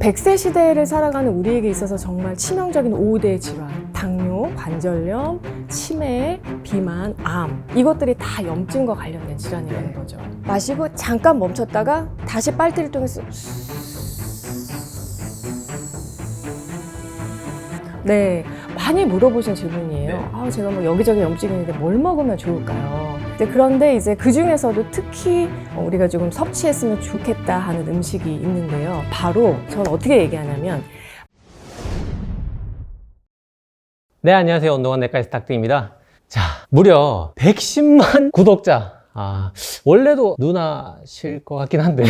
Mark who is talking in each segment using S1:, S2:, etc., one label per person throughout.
S1: 100세 시대를 살아가는 우리에게 있어서 정말 치명적인 5대 질환, 당뇨, 관절염, 치매, 비만, 암, 이것들이 다 염증과 관련된 질환이라는 거죠. 마시고 잠깐 멈췄다가 다시 빨대를 통해서 네, 많이 물어보신 질문이에요. 제가 뭐 여기저기 염증이 있는데 뭘 먹으면 좋을까요? 그런데 이제 그 중에서도 특히 우리가 조금 섭취했으면 좋겠다 하는 음식이 있는데요. 바로 저는 어떻게 얘기하냐면,
S2: 네, 안녕하세요. 운동한 내과의사 닥터입니다. 자, 무려 110만 구독자. 원래도 누나실 것 같긴 한데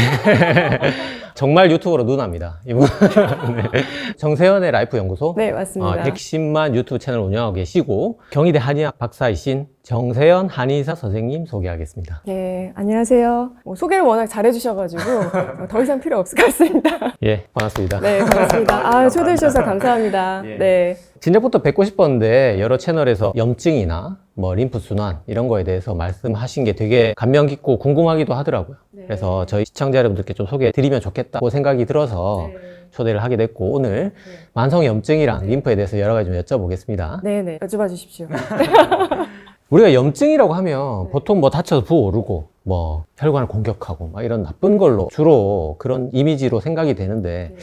S2: 정말 유튜버로 누나입니다. 이분. 네. 정세현의 라이프 연구소.
S1: 네, 맞습니다.
S2: 110만 유튜브 채널 운영하고 계시고 경희대 한의학 박사이신 정세현 한의사 선생님 소개하겠습니다.
S1: 네, 안녕하세요. 소개를 워낙 잘해주셔가지고 더 이상 필요 없을 것 같습니다.
S2: 예, 반갑습니다.
S1: 네, 반갑습니다. 초대해 주셔서 감사합니다. 네.
S2: 진작부터 뵙고 싶었는데 여러 채널에서 염증이나 뭐 림프순환 이런 거에 대해서 말씀하신 게 되게 감명 깊고 궁금하기도 하더라고요.
S1: 네.
S2: 그래서 저희 시청자 여러분들께 좀 소개해 드리면 좋겠다고 생각이 들어서 초대를 하게 됐고, 오늘 만성 염증이랑 림프에 대해서 여러 가지 좀 여쭤보겠습니다.
S1: 네네, 여쭤봐 주십시오.
S2: 우리가 염증이라고 하면 보통 뭐 다쳐서 부어오르고 뭐 혈관을 공격하고 막 이런 나쁜 걸로 주로 그런 이미지로 생각이 되는데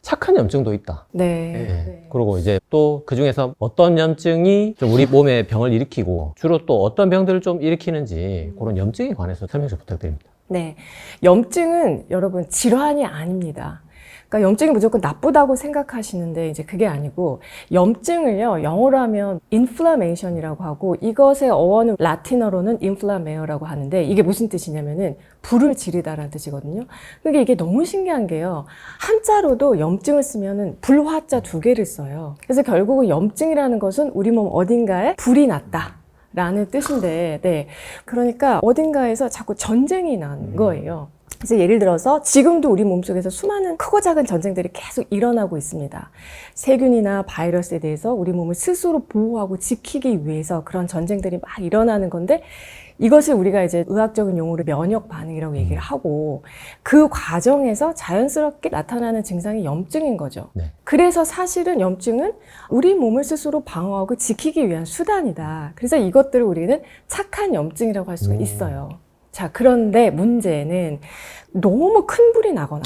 S2: 착한 염증도 있다.
S1: 네.
S2: 그리고 이제 또 그 중에서 어떤 염증이 좀 우리 몸에 병을 일으키고 주로 또 어떤 병들을 좀 일으키는지 그런 염증에 관해서 설명 좀 부탁드립니다.
S1: 네. 염증은 여러분 질환이 아닙니다. 그러니까 염증이 무조건 나쁘다고 생각하시는데 이제 그게 아니고, 염증을요 영어로 하면 inflammation이라고 하고, 이것의 어원은 라틴어로는 inflammeo라고 하는데, 이게 무슨 뜻이냐면은 불을 지르다라는 뜻이거든요. 그러니까 이게 너무 신기한 게요, 한자로도 염증을 쓰면은 불화자 2개를 써요. 그래서 결국은 염증이라는 것은 우리 몸 어딘가에 불이 났다 라는 뜻인데, 네. 그러니까 어딘가에서 자꾸 전쟁이 난 거예요. 그래서 예를 들어서 지금도 우리 몸속에서 수많은 크고 작은 전쟁들이 계속 일어나고 있습니다. 세균이나 바이러스에 대해서 우리 몸을 스스로 보호하고 지키기 위해서 그런 전쟁들이 막 일어나는 건데, 이것을 우리가 이제 의학적인 용어로 면역 반응이라고 얘기를 하고, 그 과정에서 자연스럽게 나타나는 증상이 염증인 거죠.
S2: 네.
S1: 그래서 사실은 염증은 우리 몸을 스스로 방어하고 지키기 위한 수단이다. 그래서 이것들을 우리는 착한 염증이라고 할 수가 있어요. 자, 그런데 문제는 너무 큰 불이 나거나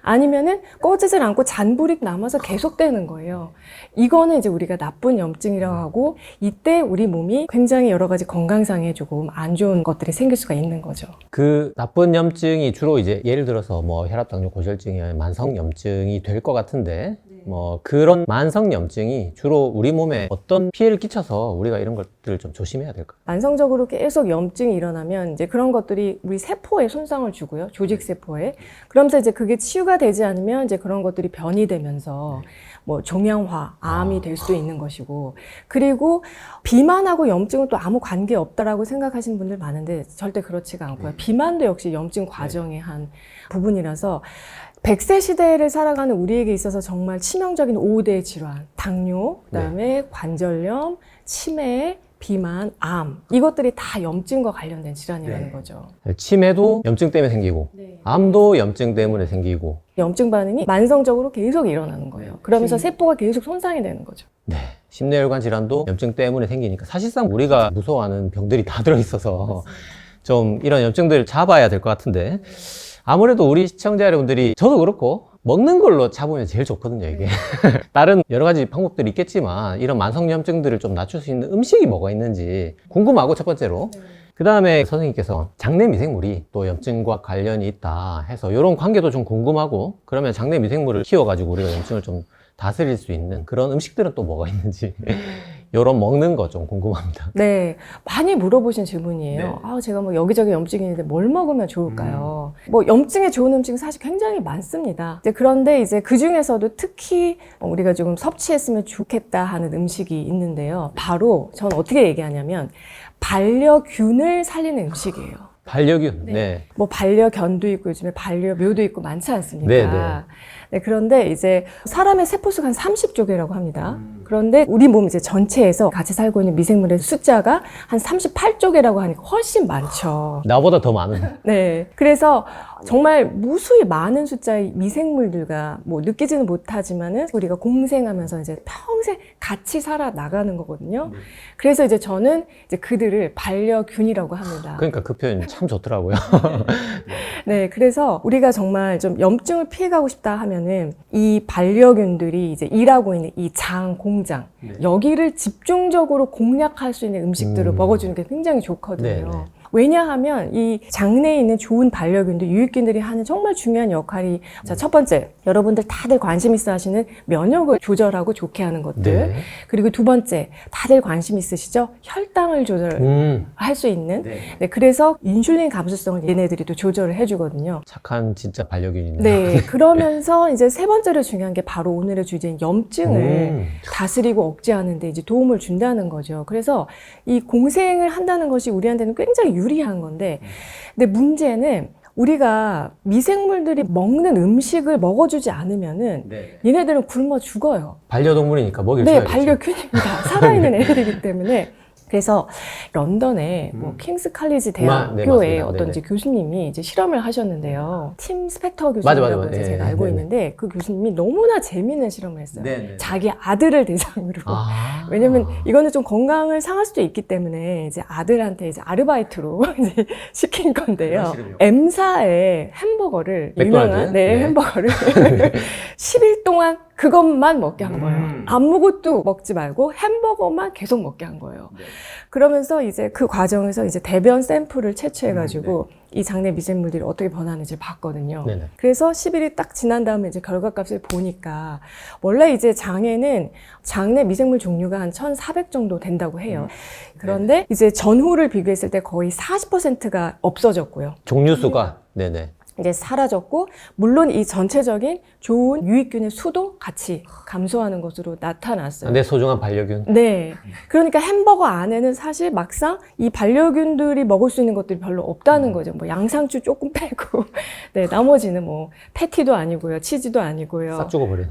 S1: 아니면은 꺼지질 않고 잔불이 남아서 계속되는 거예요. 이거는 이제 우리가 나쁜 염증이라고 하고, 이때 우리 몸이 굉장히 여러 가지 건강상에 조금 안 좋은 것들이 생길 수가 있는 거죠.
S2: 그 나쁜 염증이 주로 이제 예를 들어서 뭐 혈압, 당뇨, 고지혈증이 만성 염증이 될 것 같은데, 뭐 그런 만성 염증이 주로 우리 몸에 어떤 피해를 끼쳐서 우리가 이런 것들을 좀 조심해야 될까요?
S1: 만성적으로 계속 염증이 일어나면 이제 그런 것들이 우리 세포에 손상을 주고요. 조직세포에. 그러면서 이제 그게 치유가 되지 않으면 이제 그런 것들이 변이 되면서 뭐 종양화, 암이 될 수도 있는 것이고, 그리고 비만하고 염증은 또 아무 관계 없다라고 생각하시는 분들 많은데 절대 그렇지가 않고요. 비만도 역시 염증 과정의 한 부분이라서 100세 시대를 살아가는 우리에게 있어서 정말 치명적인 5대 질환, 당뇨, 그다음에 관절염, 치매, 비만, 암, 이것들이 다 염증과 관련된 질환이라는 거죠.
S2: 치매도 염증 때문에 생기고, 암도 염증 때문에 생기고,
S1: 염증 반응이 만성적으로 계속 일어나는 거예요. 그러면서 세포가 계속 손상이 되는 거죠.
S2: 네. 심뇌혈관 질환도 염증 때문에 생기니까 사실상 우리가 무서워하는 병들이 다 들어있어서 좀 이런 염증들을 잡아야 될 것 같은데, 아무래도 우리 시청자 여러분들이, 저도 그렇고 먹는 걸로 잡으면 제일 좋거든요, 이게. 다른 여러 가지 방법들이 있겠지만 이런 만성염증들을 좀 낮출 수 있는 음식이 뭐가 있는지 궁금하고, 첫 번째로. 그 다음에 선생님께서 장내 미생물이 또 염증과 관련이 있다 해서 이런 관계도 좀 궁금하고, 그러면 장내 미생물을 키워가지고 우리가 염증을 좀 다스릴 수 있는 그런 음식들은 또 뭐가 있는지 이런 먹는 거 좀 궁금합니다.
S1: 네, 많이 물어보신 질문이에요. 제가 뭐 여기저기 염증이 있는데 뭘 먹으면 좋을까요? 뭐 염증에 좋은 음식은 사실 굉장히 많습니다. 그런데 이제 그 중에서도 특히 우리가 조금 섭취했으면 좋겠다 하는 음식이 있는데요. 바로 저는 어떻게 얘기하냐면 반려균을 살리는 음식이에요.
S2: 반려균. 네.
S1: 뭐 반려견도 있고 요즘에 반려묘도 있고 많지 않습니까?
S2: 네.
S1: 네, 그런데 이제 사람의 세포수가 한 30쪽이라고 합니다. 그런데 우리 몸 이제 전체에서 같이 살고 있는 미생물의 숫자가 한 38쪽이라고 하니까 훨씬 많죠.
S2: 나보다 더 많은.
S1: 네. 그래서 정말 무수히 많은 숫자의 미생물들과 뭐 느끼지는 못하지만은 우리가 공생하면서 이제 평생 같이 살아 나가는 거거든요. 그래서 이제 저는 이제 그들을 반려균이라고 합니다.
S2: 그러니까 그 표현 참 좋더라고요.
S1: 네. 그래서 우리가 정말 좀 염증을 피해가고 싶다 하면은 이 반려균들이 이제 일하고 있는 이 장, 공장, 여기를 집중적으로 공략할 수 있는 음식들을 먹어주는 게 굉장히 좋거든요.
S2: 네네.
S1: 왜냐하면 이 장내에 있는 좋은 반려균들, 유익균들이 하는 정말 중요한 역할이 자, 첫 번째, 여러분들 다들 관심 있어 하시는 면역을 조절하고 좋게 하는 것들.
S2: 네.
S1: 그리고 두 번째, 다들 관심 있으시죠? 혈당을 조절할 수 있는. 네, 그래서 인슐린 감수성을 얘네들이 또 조절을 해주거든요.
S2: 착한 진짜 반려균이네요.
S1: 네, 그러면서 이제 세 번째로 중요한 게 바로 오늘의 주제인 염증을 다스리고 억제하는 데 이제 도움을 준다는 거죠. 그래서 이 공생을 한다는 것이 우리한테는 굉장히 유리한 건데, 근데 문제는 우리가 미생물들이 먹는 음식을 먹어주지 않으면은 얘네들은 굶어 죽어요.
S2: 반려동물이니까 먹일
S1: 네,
S2: 줘야겠죠.
S1: 반려균입니다. 살아있는 애들이기 때문에. 그래서 런던에 뭐 킹스 칼리지
S2: 네,
S1: 대학교의
S2: 맞습니다.
S1: 어떤
S2: 네네.
S1: 이제 교수님이 이제 실험을 하셨는데요. 팀 스펙터 교수님이라고
S2: 맞아.
S1: 이제 제가
S2: 네,
S1: 알고
S2: 네네.
S1: 있는데 그 교수님이 너무나 재미있는 실험을 했어요.
S2: 네네.
S1: 자기 아들을 대상으로.
S2: 아.
S1: 왜냐면 이거는 좀 건강을 상할 수도 있기 때문에 이제 아들한테 이제 아르바이트로 이제 시킨 건데요.
S2: 실험이요?
S1: M사의 햄버거를
S2: 맥도날드?
S1: 유명한
S2: 네.
S1: 햄버거를 10일 동안 그것만 먹게 한 거예요. 아무것도 먹지 말고 햄버거만 계속 먹게 한 거예요. 그러면서 이제 그 과정에서 이제 대변 샘플을 채취해가지고 이 장내 미생물들이 어떻게 변하는지 봤거든요.
S2: 네네.
S1: 그래서 10일이 딱 지난 다음에 이제 결과값을 보니까 원래 이제 장에는 장내 미생물 종류가 한 1,400 정도 된다고 해요. 그런데 이제 전후를 비교했을 때 거의 40%가 없어졌고요.
S2: 종류수가 네네.
S1: 이제 사라졌고, 물론 이 전체적인 좋은 유익균의 수도 같이 감소하는 것으로 나타났어요.
S2: 내 소중한 반려균.
S1: 네. 그러니까 햄버거 안에는 사실 막상 이 반려균들이 먹을 수 있는 것들이 별로 없다는 거죠. 뭐 양상추 조금 빼고, 네, 나머지는 뭐 패티도 아니고요, 치즈도 아니고요.
S2: 싹 죽어버려.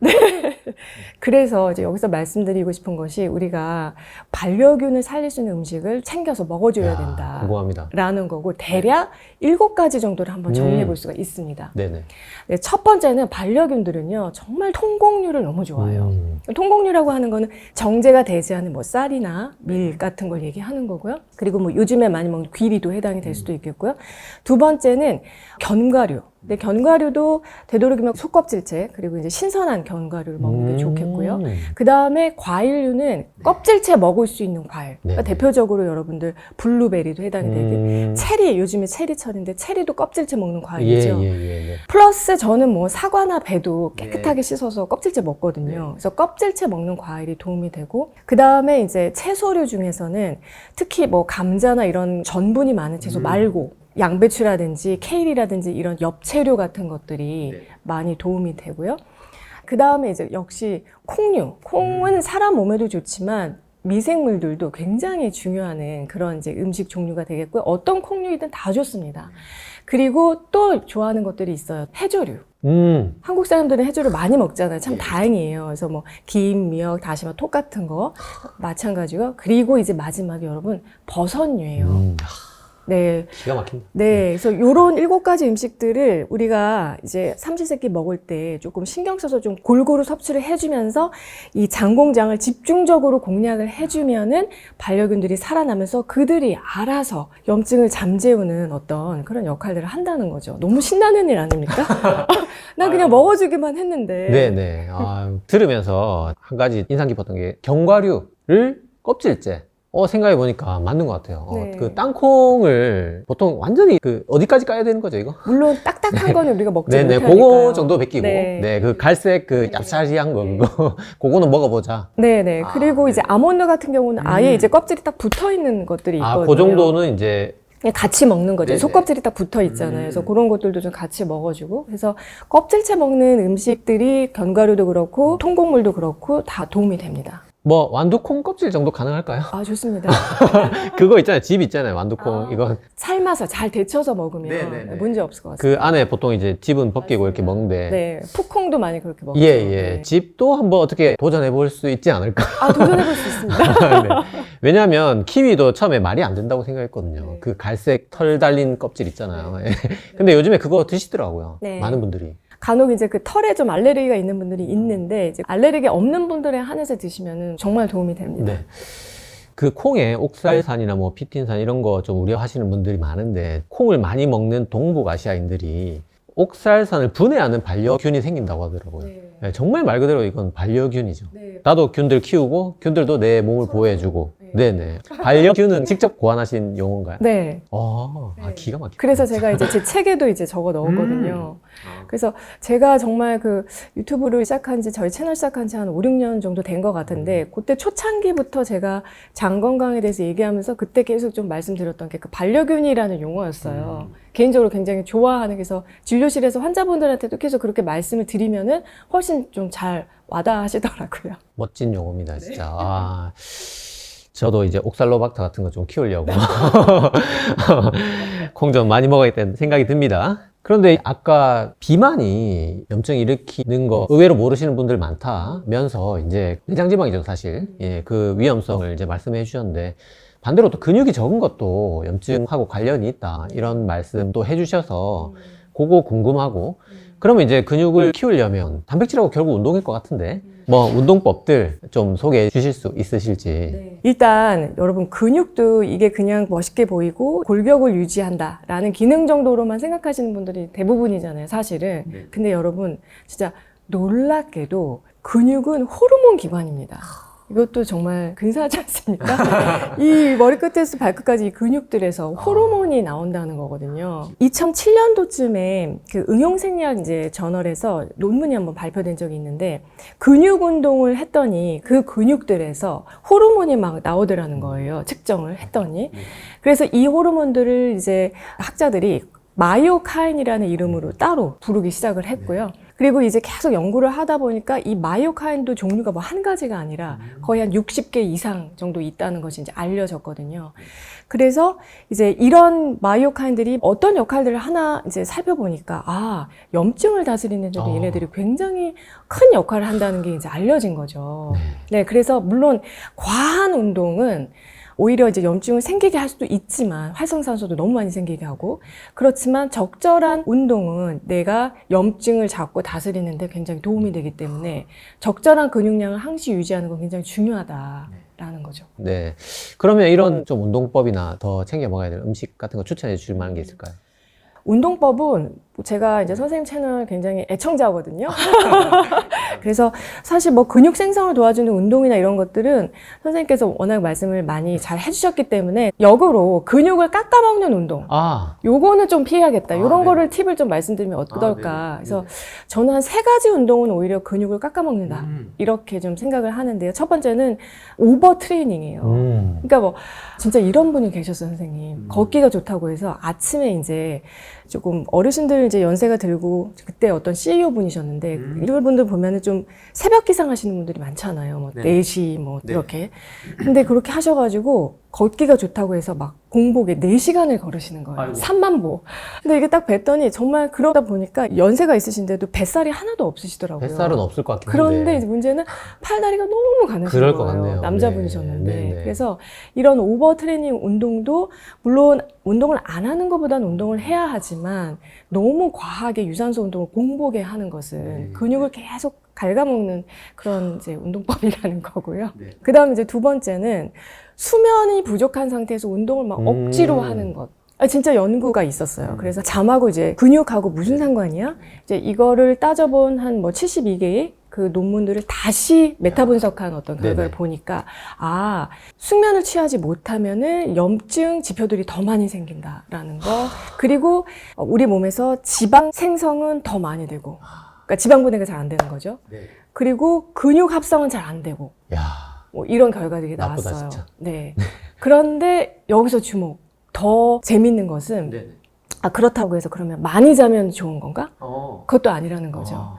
S1: 그래서 이제 여기서 말씀드리고 싶은 것이 우리가 반려균을 살릴 수 있는 음식을 챙겨서 먹어줘야 된다.
S2: 궁금합니다.
S1: 라는 거고, 대략 7가지 정도를 한번 정리해 볼 수가 있습니다.
S2: 네네.
S1: 네, 첫 번째는 반려균들은요, 정말 통곡류를 너무 좋아해요. 통곡류라고 하는 거는 정제가 되지 않은 뭐 쌀이나 밀 같은 걸 얘기하는 거고요. 그리고 뭐 요즘에 많이 먹는 귀리도 해당이 될 수도 있겠고요. 두 번째는 견과류. 근데 견과류도 되도록이면 속껍질째, 그리고 이제 신선한 견과류를 먹는 게 좋겠고요. 그 다음에 과일류는 껍질째 먹을 수 있는 과일. 그러니까 대표적으로 여러분들 블루베리도 해당이 되고, 체리, 요즘에 체리철인데 체리도 껍질째 먹는 과일이죠.
S2: 예.
S1: 플러스 저는 뭐 사과나 배도 깨끗하게 씻어서 껍질째 먹거든요. 그래서 껍질째 먹는 과일이 도움이 되고, 그 다음에 이제 채소류 중에서는 특히 뭐 감자나 이런 전분이 많은 채소 말고, 양배추라든지 케일이라든지 이런 엽채류 같은 것들이 많이 도움이 되고요. 그 다음에 이제 역시 콩류. 콩은 사람 몸에도 좋지만 미생물들도 굉장히 중요한 그런 이제 음식 종류가 되겠고요. 어떤 콩류이든 다 좋습니다. 그리고 또 좋아하는 것들이 있어요. 해조류. 한국 사람들은 해조를 많이 먹잖아요. 참 다행이에요. 그래서 뭐 김, 미역, 다시마, 톡 같은 거 마찬가지고요. 그리고 이제 마지막에 여러분 버섯류예요. 네.
S2: 기가 막힌다.
S1: 네. 그래서 요런 7가지 음식들을 우리가 이제 삼시세끼 먹을 때 조금 신경 써서 좀 골고루 섭취를 해주면서 이 장공장을 집중적으로 공략을 해주면은 반려균들이 살아나면서 그들이 알아서 염증을 잠재우는 어떤 그런 역할들을 한다는 거죠. 너무 신나는 일 아닙니까? 난 그냥 먹어주기만 했는데.
S2: 네네. 들으면서 한 가지 인상 깊었던 게 견과류를 껍질째. 생각해보니까 맞는 것 같아요.
S1: 네.
S2: 그 땅콩을 보통 완전히 어디까지 까야 되는 거죠, 이거?
S1: 물론 딱딱한 거는 우리가 먹지
S2: 네네,
S1: 못하니까요.
S2: 그거 정도 베끼고.
S1: 네.
S2: 네, 그 갈색 얍사리한 거, 그거. 그거는 먹어보자.
S1: 네네. 그리고 이제 아몬드 같은 경우는 아예 이제 껍질이 딱 붙어 있는 것들이 있거든요.
S2: 그 정도는 이제.
S1: 그냥 같이 먹는 거죠.
S2: 네네.
S1: 속껍질이 딱 붙어 있잖아요. 그래서 그런 것들도 좀 같이 먹어주고. 그래서 껍질째 먹는 음식들이 견과류도 그렇고, 통곡물도 그렇고, 다 도움이 됩니다.
S2: 뭐 완두콩 껍질 정도 가능할까요?
S1: 아, 좋습니다.
S2: 그거 있잖아요. 집 있잖아요. 완두콩. 이거
S1: 삶아서 잘 데쳐서 먹으면
S2: 네네네.
S1: 문제 없을 것 같습니다.
S2: 그 안에 보통 이제 집은 벗기고 이렇게 먹는데.
S1: 네, 푸콩도 많이 그렇게 먹죠.
S2: 예, 예.
S1: 네.
S2: 집도 한번 어떻게 도전해 볼 수 있지 않을까?
S1: 아, 도전해볼 수 있습니다.
S2: 네. 왜냐하면 키위도 처음에 말이 안 된다고 생각했거든요.
S1: 네.
S2: 그 갈색 털 달린 껍질 있잖아요. 예. 근데 요즘에 그거 드시더라고요.
S1: 네.
S2: 많은 분들이.
S1: 간혹 이제 그 털에 좀 알레르기가 있는 분들이 있는데 이제 알레르기 없는 분들에 한해서 드시면은 정말 도움이 됩니다.
S2: 네. 그 콩에 옥살산이나 뭐 피틴산 이런 거 좀 우려하시는 분들이 많은데 콩을 많이 먹는 동북아시아인들이 옥살산을 분해하는 반려균이 생긴다고 하더라고요.
S1: 네.
S2: 네, 정말 말 그대로 이건 반려균이죠.
S1: 네.
S2: 나도 균들 키우고 균들도 내 몸을 보호해주고. 네네. 반려균은 직접 고안하신 용어인가요?
S1: 네.
S2: 기가 막히네.
S1: 그래서 제가 이제 제 책에도 이제 적어 넣었거든요. 그래서 제가 정말 그 유튜브를 시작한 지 저희 채널 시작한 지 한 5, 6년 정도 된 것 같은데 그때 초창기부터 제가 장 건강에 대해서 얘기하면서 그때 계속 좀 말씀드렸던 게 그 반려균이라는 용어였어요. 개인적으로 굉장히 좋아하는, 그래서 진료실에서 환자분들한테도 계속 그렇게 말씀을 드리면은 훨씬 좀 잘 와닿으시더라고요.
S2: 멋진 용어입니다, 진짜. 아, 저도 이제 옥살로박터 같은 거 좀 키우려고 콩 좀 많이 먹어야겠다는 생각이 듭니다. 그런데 아까 비만이 염증 일으키는 거 의외로 모르시는 분들 많다면서 이제 내장지방이죠, 사실. 예, 그 위험성을 이제 말씀해 주셨는데 반대로 또 근육이 적은 것도 염증하고 관련이 있다 이런 말씀도 해주셔서 그거 궁금하고, 그러면 이제 근육을 키우려면 단백질하고 결국 운동일 것 같은데 뭐 운동법들 좀 소개해 주실 수 있으실지.
S1: 일단 여러분 근육도 이게 그냥 멋있게 보이고 골격을 유지한다라는 기능 정도로만 생각하시는 분들이 대부분이잖아요, 사실은. 근데 여러분 진짜 놀랍게도 근육은 호르몬 기반입니다. 이것도 정말 근사하지 않습니까? 이 머리끝에서 발끝까지 이 근육들에서 호르몬이 나온다는 거거든요. 2007년도쯤에 그 응용생리학 이제 저널에서 논문이 한번 발표된 적이 있는데 근육 운동을 했더니 그 근육들에서 호르몬이 막 나오더라는 거예요. 측정을 했더니. 그래서 이 호르몬들을 이제 학자들이 마이오카인이라는 이름으로 따로 부르기 시작을 했고요. 그리고 이제 계속 연구를 하다 보니까 이 마이오카인도 종류가 뭐 한 가지가 아니라 거의 한 60개 이상 정도 있다는 것이 이제 알려졌거든요. 그래서 이제 이런 마이오카인들이 어떤 역할들을 하나 이제 살펴보니까 염증을 다스리는 데도 얘네들이 굉장히 큰 역할을 한다는 게 이제 알려진 거죠. 네, 그래서 물론 과한 운동은 오히려 이제 염증을 생기게 할 수도 있지만 활성산소도 너무 많이 생기게 하고, 그렇지만 적절한 운동은 내가 염증을 잡고 다스리는 데 굉장히 도움이 되기 때문에 적절한 근육량을 항시 유지하는 건 굉장히 중요하다라는 거죠.
S2: 네. 그러면 이런 좀 운동법이나 더 챙겨 먹어야 될 음식 같은 거 추천해 주실 만한 게 있을까요?
S1: 운동법은 제가 이제 선생님 채널 굉장히 애청자거든요. 그래서 사실 뭐 근육 생성을 도와주는 운동이나 이런 것들은 선생님께서 워낙 말씀을 많이 잘 해주셨기 때문에 역으로 근육을 깎아먹는 운동. 요거는 좀 피해야겠다. 이런 거를 팁을 좀 말씀드리면 어떨까. 그래서 저는 한 3가지 운동은 오히려 근육을 깎아먹는다. 이렇게 좀 생각을 하는데요. 첫 번째는 오버 트레이닝이에요. 그러니까 뭐 진짜 이런 분이 계셨어요, 선생님. 걷기가 좋다고 해서 아침에 이제 조금 어르신들 이제 연세가 들고 그때 어떤 CEO 분이셨는데 이런 분들 보면은 좀 새벽 기상 하시는 분들이 많잖아요. 뭐 4시 뭐 이렇게. 근데 그렇게 하셔가지고 걷기가 좋다고 해서 막 공복에 4시간을 걸으시는 거예요. 3만보. 근데 이게 딱 뵀더니 정말 그러다 보니까 연세가 있으신데도 뱃살이 하나도 없으시더라고요.
S2: 뱃살은 없을 것 같긴 한데.
S1: 그런데 이제 문제는 팔다리가 너무 가느신
S2: 그럴
S1: 거예요.
S2: 것 같네요.
S1: 남자분이셨는데.
S2: 네.
S1: 그래서 이런 오버 트레이닝 운동도 물론 운동을 안 하는 것보다는 운동을 해야 하지만 너무 과하게 유산소 운동을 공복에 하는 것은 근육을 계속 갉아먹는 그런 이제 운동법이라는 거고요. 그 다음에 이제 2번째는 수면이 부족한 상태에서 운동을 막 억지로 하는 것. 진짜 연구가 있었어요. 그래서 잠하고 이제 근육하고 무슨 상관이야? 이제 이거를 따져본 한 뭐 72개의 그 논문들을 다시 메타 분석한 어떤 결과를 보니까 숙면을 취하지 못하면은 염증 지표들이 더 많이 생긴다라는 거. 그리고 우리 몸에서 지방 생성은 더 많이 되고, 그러니까 지방 분해가 잘 안 되는 거죠. 그리고 근육 합성은 잘 안 되고. 뭐 이런 결과들이
S2: 나쁘다,
S1: 나왔어요.
S2: 진짜.
S1: 네. 그런데 여기서 주목. 더 재밌는 것은 그렇다고 해서 그러면 많이 자면 좋은 건가? 그것도 아니라는 거죠.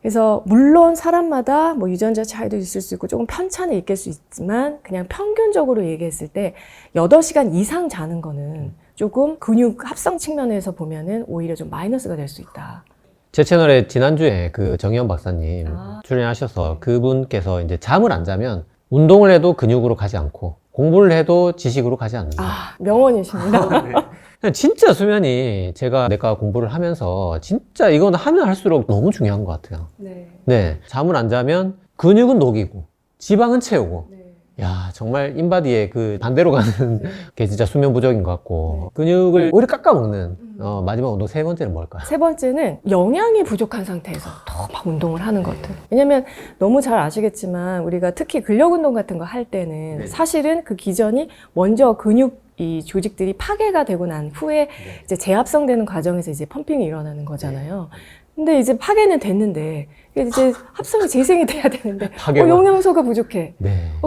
S1: 그래서 물론 사람마다 뭐 유전자 차이도 있을 수 있고 조금 편차는 있을 수 있지만 그냥 평균적으로 얘기했을 때 8시간 이상 자는 거는 조금 근육 합성 측면에서 보면은 오히려 좀 마이너스가 될 수 있다.
S2: 제 채널에 지난주에 그 정희연 박사님 출연하셔서 그분께서 이제 잠을 안 자면 운동을 해도 근육으로 가지 않고 공부를 해도 지식으로 가지 않는다.
S1: 명언이십니다.
S2: 진짜 수면이 제가 내가 공부를 하면서 진짜 이건 하면 할수록 너무 중요한 것 같아요. 네. 잠을 안 자면 근육은 녹이고 지방은 채우고. 야, 정말 인바디의 그 반대로 가는 게 진짜 수면 부족인 것 같고. 근육을 오히려 깎아먹는 마지막 운동 세 번째는 뭘까요?
S1: 세 번째는 영양이 부족한 상태에서 더 막 운동을 하는 것들. 왜냐면 너무 잘 아시겠지만 우리가 특히 근력 운동 같은 거 할 때는 사실은 그 기전이 먼저 근육 이 조직들이 파괴가 되고 난 후에 이제 재합성되는 과정에서 이제 펌핑이 일어나는 거잖아요. 근데 이제 파괴는 됐는데 이제 합성이 재생이 돼야 되는데 영양소가 부족해.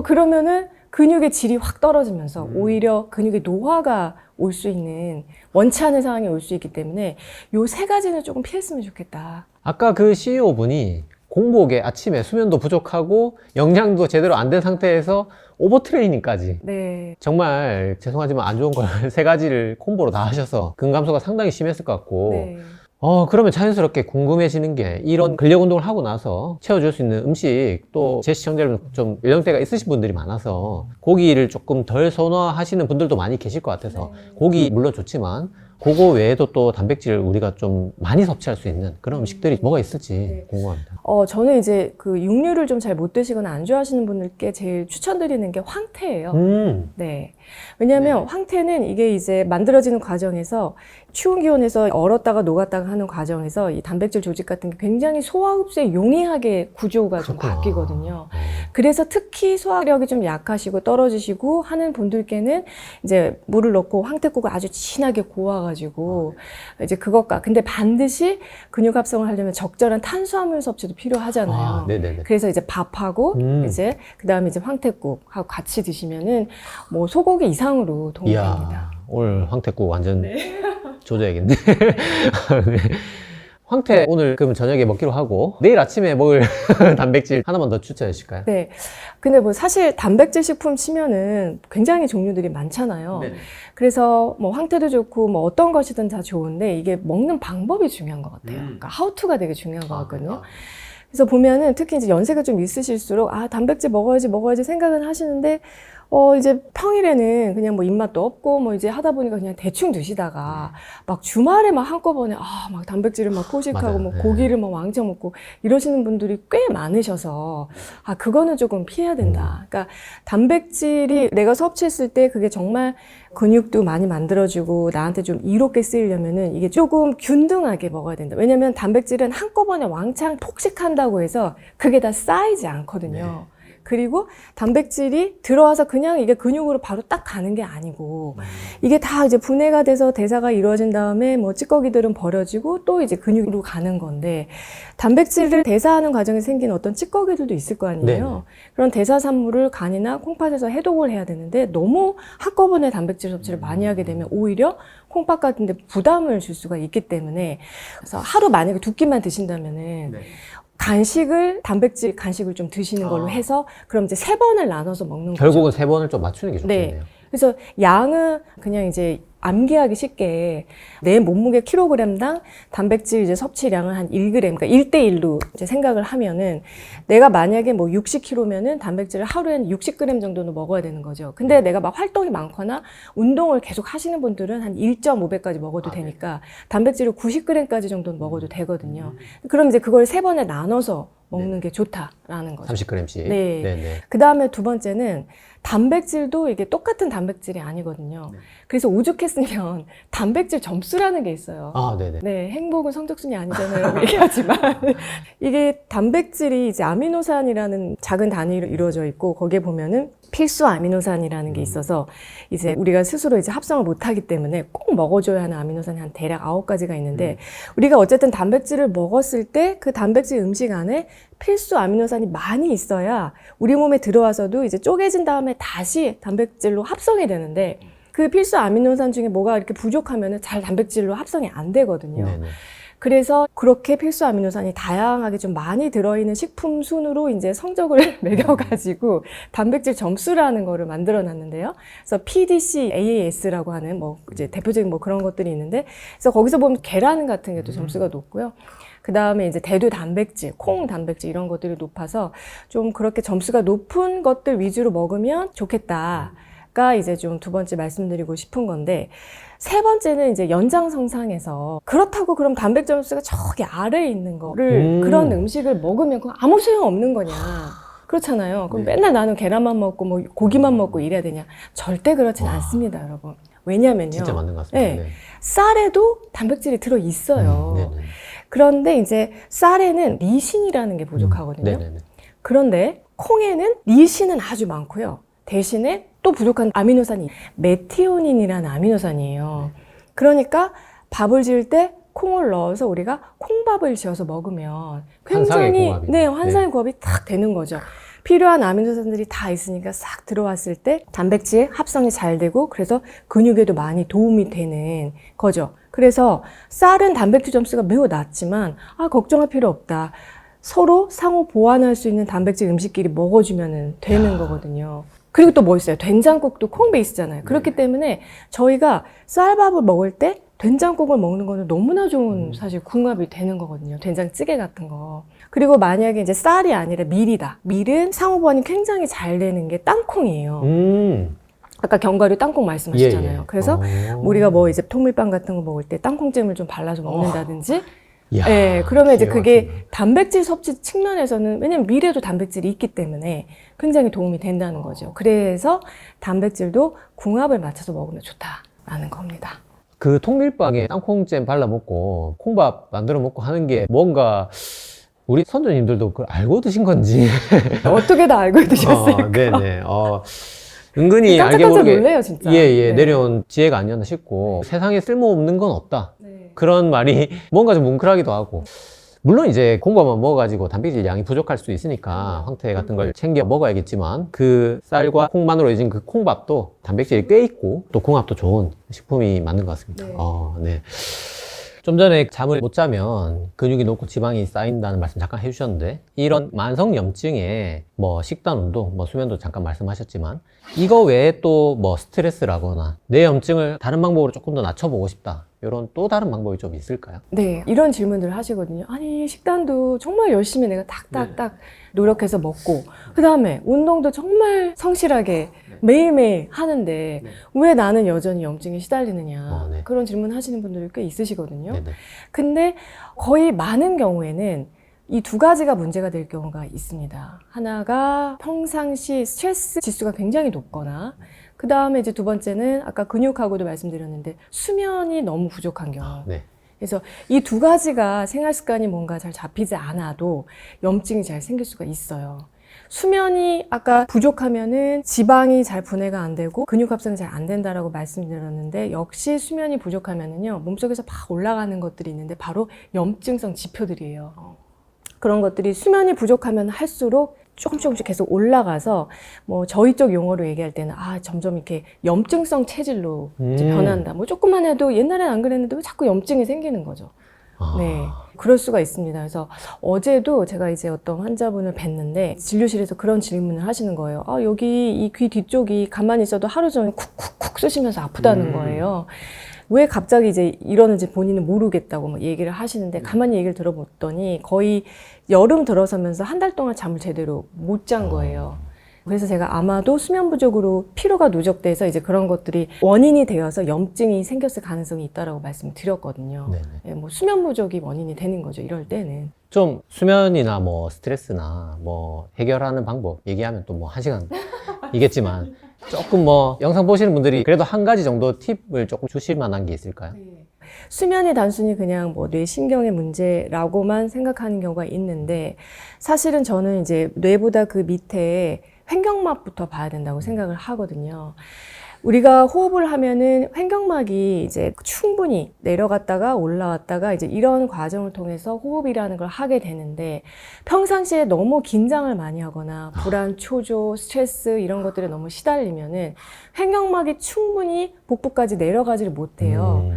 S1: 그러면은 근육의 질이 확 떨어지면서 오히려 근육의 노화가 올 수 있는 원치 않은 상황이 올 수 있기 때문에 요 세 가지는 조금 피했으면 좋겠다.
S2: 아까 그 CEO 분이 공복에 아침에 수면도 부족하고 영양도 제대로 안 된 상태에서 오버트레이닝까지. 정말 죄송하지만 안 좋은 걸 세 가지를 콤보로 다 하셔서 근감소가 상당히 심했을 것 같고. 그러면 자연스럽게 궁금해지는 게 이런 근력 운동을 하고 나서 채워줄 수 있는 음식 또 제 시청자 여러분 좀 연령대가 있으신 분들이 많아서 고기를 조금 덜 선호하시는 분들도 많이 계실 것 같아서 고기 물론 좋지만 그거 외에도 또 단백질을 우리가 좀 많이 섭취할 수 있는 그런 음식들이 뭐가 있을지 궁금합니다.
S1: 저는 이제 그 육류를 좀 잘 못 드시거나 안 좋아하시는 분들께 제일 추천드리는 게 황태예요. 왜냐하면 황태는 이게 이제 만들어지는 과정에서 추운 기온에서 얼었다가 녹았다가 하는 과정에서 이 단백질 조직 같은 게 굉장히 소화 흡수에 용이하게 구조가 좀 바뀌거든요. 그래서 특히 소화력이 좀 약하시고 떨어지시고 하는 분들께는 이제 물을 넣고 황태국을 아주 진하게 고아가지고 이제 그것과 근데 반드시 근육 합성을 하려면 적절한 탄수화물 섭취도 필요하잖아요. 그래서 이제 밥하고 이제 그다음에 이제 황태국하고 같이 드시면은 뭐 소고기 이상으로 도움이 됩니다.
S2: 오늘 황태국 완전 조져야겠네. 황태 오늘 그러면 저녁에 먹기로 하고 내일 아침에 먹을 단백질 하나만 더 추천해 주실까요?
S1: 근데 뭐 사실 단백질 식품 치면은 굉장히 종류들이 많잖아요. 그래서 뭐 황태도 좋고 뭐 어떤 것이든 다 좋은데 이게 먹는 방법이 중요한 것 같아요. 그러니까 하우투가 되게 중요한 것 같거든요. 그래서 보면은 특히 이제 연세가 좀 있으실수록 단백질 먹어야지 생각은 하시는데 이제 평일에는 그냥 뭐 입맛도 없고 뭐 이제 하다 보니까 그냥 대충 드시다가 막 주말에 막 한꺼번에 막 단백질을 막 포식하고 뭐 고기를 막 왕창 먹고 이러시는 분들이 꽤 많으셔서 그거는 조금 피해야 된다. 그러니까 단백질이 내가 섭취했을 때 그게 정말 근육도 많이 만들어주고 나한테 좀 이롭게 쓰이려면은 이게 조금 균등하게 먹어야 된다. 왜냐면 단백질은 한꺼번에 왕창 폭식한다고 해서 그게 다 쌓이지 않거든요. 그리고 단백질이 들어와서 그냥 이게 근육으로 바로 딱 가는 게 아니고 이게 다 이제 분해가 돼서 대사가 이루어진 다음에 뭐 찌꺼기들은 버려지고 또 이제 근육으로 가는 건데 단백질을 대사하는 과정에 생긴 어떤 찌꺼기들도 있을 거 아니에요. 그런 대사산물을 간이나 콩팥에서 해독을 해야 되는데 너무 한꺼번에 단백질 섭취를 많이 하게 되면 오히려 콩팥 같은 데 부담을 줄 수가 있기 때문에 그래서 하루 만약에 2끼만 드신다면은 단백질 간식을 좀 드시는 걸로 해서 그럼 이제 3번을 나눠서 먹는 거죠.
S2: 결국은 3번을 좀 맞추는 게 좋겠네요.
S1: 그래서 양은 그냥 이제 암기하기 쉽게 내 몸무게 킬로그램당 단백질 이제 섭취량을 한 1g, 그러니까 1대1로 이제 생각을 하면은 내가 만약에 뭐 60kg면은 단백질을 하루에는 60g 정도는 먹어야 되는 거죠. 근데 내가 막 활동이 많거나 운동을 계속 하시는 분들은 한 1.5배까지 먹어도 되니까 단백질을 90g까지 정도는 먹어도 되거든요. 그럼 이제 그걸 3번에 나눠서 먹는 게 좋다라는 거죠.
S2: 30g씩.
S1: 그 다음에 두 번째는 단백질도 이게 똑같은 단백질이 아니거든요. 그래서 오죽했으면 단백질 점수라는 게 있어요. 행복은 성적순이 아니잖아요. 얘기하지만 이게 단백질이 이제 아미노산이라는 작은 단위로 이루어져 있고 거기에 보면은 필수 아미노산이라는 게 있어서 이제 우리가 스스로 이제 합성을 못하기 때문에 꼭 먹어줘야 하는 아미노산이 한 대략 9가지가 있는데 우리가 어쨌든 단백질을 먹었을 때 그 단백질 음식 안에 필수 아미노산이 많이 있어야 우리 몸에 들어와서도 이제 쪼개진 다음에 다시 단백질로 합성이 되는데 그 필수 아미노산 중에 뭐가 이렇게 부족하면은 잘 단백질로 합성이 안 되거든요. 그래서 그렇게 필수 아미노산이 다양하게 좀 많이 들어있는 식품 순으로 이제 성적을 매겨가지고 단백질 점수라는 거를 만들어 놨는데요. 그래서 PDCAAS라고 하는 뭐 이제 대표적인 뭐 그런 것들이 있는데, 그래서 거기서 보면 계란 같은 게 또 점수가 높고요. 그 다음에 이제 대두 단백질, 콩 단백질 이런 것들이 높아서 좀 그렇게 점수가 높은 것들 위주로 먹으면 좋겠다가 이제 좀 두 번째 말씀드리고 싶은 건데, 세 번째는 이제 연장성상에서 그렇다고 그럼 단백질 점수가 저기 아래에 있는 거를 그런 음식을 먹으면 그건 아무 소용 없는 거냐. 그렇잖아요. 그럼
S2: 네.
S1: 맨날 나는 계란만 먹고 뭐 고기만 먹고 이래야 되냐. 절대 그렇진 않습니다, 여러분. 왜냐면요.
S2: 진짜 맞는 것 같습니다.
S1: 네. 쌀에도 단백질이 들어 있어요.
S2: 네네.
S1: 그런데 이제 쌀에는 리신이라는 게 부족하거든요.
S2: 네네네.
S1: 그런데 콩에는 리신은 아주 많고요. 대신에 또 부족한 아미노산이 메티오닌이라는 아미노산이에요. 그러니까 밥을 지을 때 콩을 넣어서 우리가 콩밥을 지어서 먹으면
S2: 환상의
S1: 굉장히
S2: 궁합이.
S1: 네, 환상의 궁합이 딱 되는 거죠. 필요한 아미노산들이 다 있으니까 싹 들어왔을 때 단백질 합성이 잘 되고 그래서 근육에도 많이 도움이 되는 거죠. 그래서 쌀은 단백질 점수가 매우 낮지만 걱정할 필요 없다. 서로 상호 보완할 수 있는 단백질 음식끼리 먹어주면 되는 거거든요. 그리고 또 뭐 있어요? 된장국도 콩 베이스잖아요. 그렇기 때문에 저희가 쌀밥을 먹을 때 된장국을 먹는 거는 너무나 좋은 사실 궁합이 되는 거거든요. 된장찌개 같은 거. 그리고 만약에 이제 쌀이 아니라 밀이다. 밀은 상호 보완이 굉장히 잘 되는 게 땅콩이에요. 아까 견과류 땅콩 말씀하셨잖아요.
S2: 예, 예.
S1: 그래서 우리가 뭐 이제 통밀빵 같은 거 먹을 때 땅콩잼을 좀 발라서 먹는다든지
S2: 이야,
S1: 네, 그러면 이제
S2: 기가
S1: 그게
S2: 막히네.
S1: 단백질 섭취 측면에서는, 왜냐면 밀에도 단백질이 있기 때문에 굉장히 도움이 된다는 거죠. 그래서 단백질도 궁합을 맞춰서 먹으면 좋다라는 겁니다.
S2: 그 통밀빵에 땅콩잼 발라 먹고 콩밥 만들어 먹고 하는 게 뭔가 우리 선조님들도 그걸 알고 드신 건지.
S1: 어떻게 다 알고 드셨을까?
S2: 네네. 은근히 알게
S1: 깜짝깜짝
S2: 모르게
S1: 놀래요, 진짜.
S2: 예,
S1: 네.
S2: 내려온 지혜가 아니었나 싶고 세상에 쓸모없는 건 없다.
S1: 네.
S2: 그런 말이 뭔가 좀 뭉클하기도 하고. 물론 이제 콩밥만 먹어가지고 단백질 양이 부족할 수 있으니까 황태 같은 걸 챙겨 먹어야겠지만 그 쌀과 콩만으로 이진 그 콩밥도 단백질이 꽤 있고 또 궁합도 좋은 식품이 맞는 것 같습니다.
S1: 네.
S2: 네. 좀 전에 잠을 못 자면 근육이 녹고 지방이 쌓인다는 말씀 잠깐 해주셨는데, 이런 만성염증에 뭐 식단, 운동, 뭐 수면도 잠깐 말씀하셨지만 이거 외에 또 뭐 스트레스라거나 내 염증을 다른 방법으로 조금 더 낮춰보고 싶다, 이런 또 다른 방법이 좀 있을까요?
S1: 네, 이런 질문들을 하시거든요. 아니, 식단도 정말 열심히 내가 탁탁탁 노력해서 먹고, 그 다음에 운동도 정말 성실하게 매일매일 하는데 왜 나는 여전히 염증에 시달리느냐.
S2: 네.
S1: 그런 질문 하시는 분들이 꽤 있으시거든요.
S2: 네네.
S1: 근데 거의 많은 경우에는 이 두 가지가 문제가 될 경우가 있습니다. 하나가 평상시 스트레스 지수가 굉장히 높거나, 그 다음에 이제 두 번째는 아까 근육하고도 말씀드렸는데 수면이 너무 부족한 경우.
S2: 네.
S1: 그래서 이 두 가지가 생활 습관이 뭔가 잘 잡히지 않아도 염증이 잘 생길 수가 있어요. 수면이 아까 부족하면은 지방이 잘 분해가 안 되고 근육 합성이 잘 안 된다라고 말씀드렸는데, 역시 수면이 부족하면은요 몸속에서 막 올라가는 것들이 있는데 바로 염증성 지표들이에요. 그런 것들이 수면이 부족하면 할수록 조금씩 계속 올라가서 뭐 저희 쪽 용어로 얘기할 때는 점점 이렇게 염증성 체질로 이제 변한다. 뭐 조금만 해도 옛날엔 안 그랬는데 왜 자꾸 염증이 생기는 거죠. 네, 그럴 수가 있습니다. 그래서 어제도 제가 이제 어떤 환자분을 뵀는데 진료실에서 그런 질문을 하시는 거예요. 여기 이 귀 뒤쪽이 가만히 있어도 하루 종일 쿡쿡쿡 쑤시면서 아프다는 거예요. 왜 갑자기 이제 이러는지 본인은 모르겠다고 막 얘기를 하시는데, 가만히 얘기를 들어봤더니 거의 여름 들어서면서 한 달 동안 잠을 제대로 못 잔 거예요. 그래서 제가 아마도 수면 부족으로 피로가 누적돼서 이제 그런 것들이 원인이 되어서 염증이 생겼을 가능성이 있다라고 말씀을 드렸거든요.
S2: 네네.
S1: 네, 뭐 수면 부족이 원인이 되는 거죠, 이럴 때는.
S2: 좀 수면이나 뭐 스트레스나 뭐 해결하는 방법 얘기하면 또 뭐 1시간 이겠지만 조금 뭐 영상 보시는 분들이 그래도 한 가지 정도 팁을 조금 주실 만한 게 있을까요?
S1: 수면이 단순히 그냥 뭐 뇌신경의 문제라고만 생각하는 경우가 있는데, 사실은 저는 이제 뇌보다 그 밑에 횡격막부터 봐야 된다고 생각을 하거든요. 우리가 호흡을 하면은 횡격막이 이제 충분히 내려갔다가 올라왔다가 이제 이런 과정을 통해서 호흡이라는 걸 하게 되는데, 평상시에 너무 긴장을 많이 하거나 불안, 초조, 스트레스 이런 것들에 너무 시달리면은 횡격막이 충분히 복부까지 내려가지를 못해요.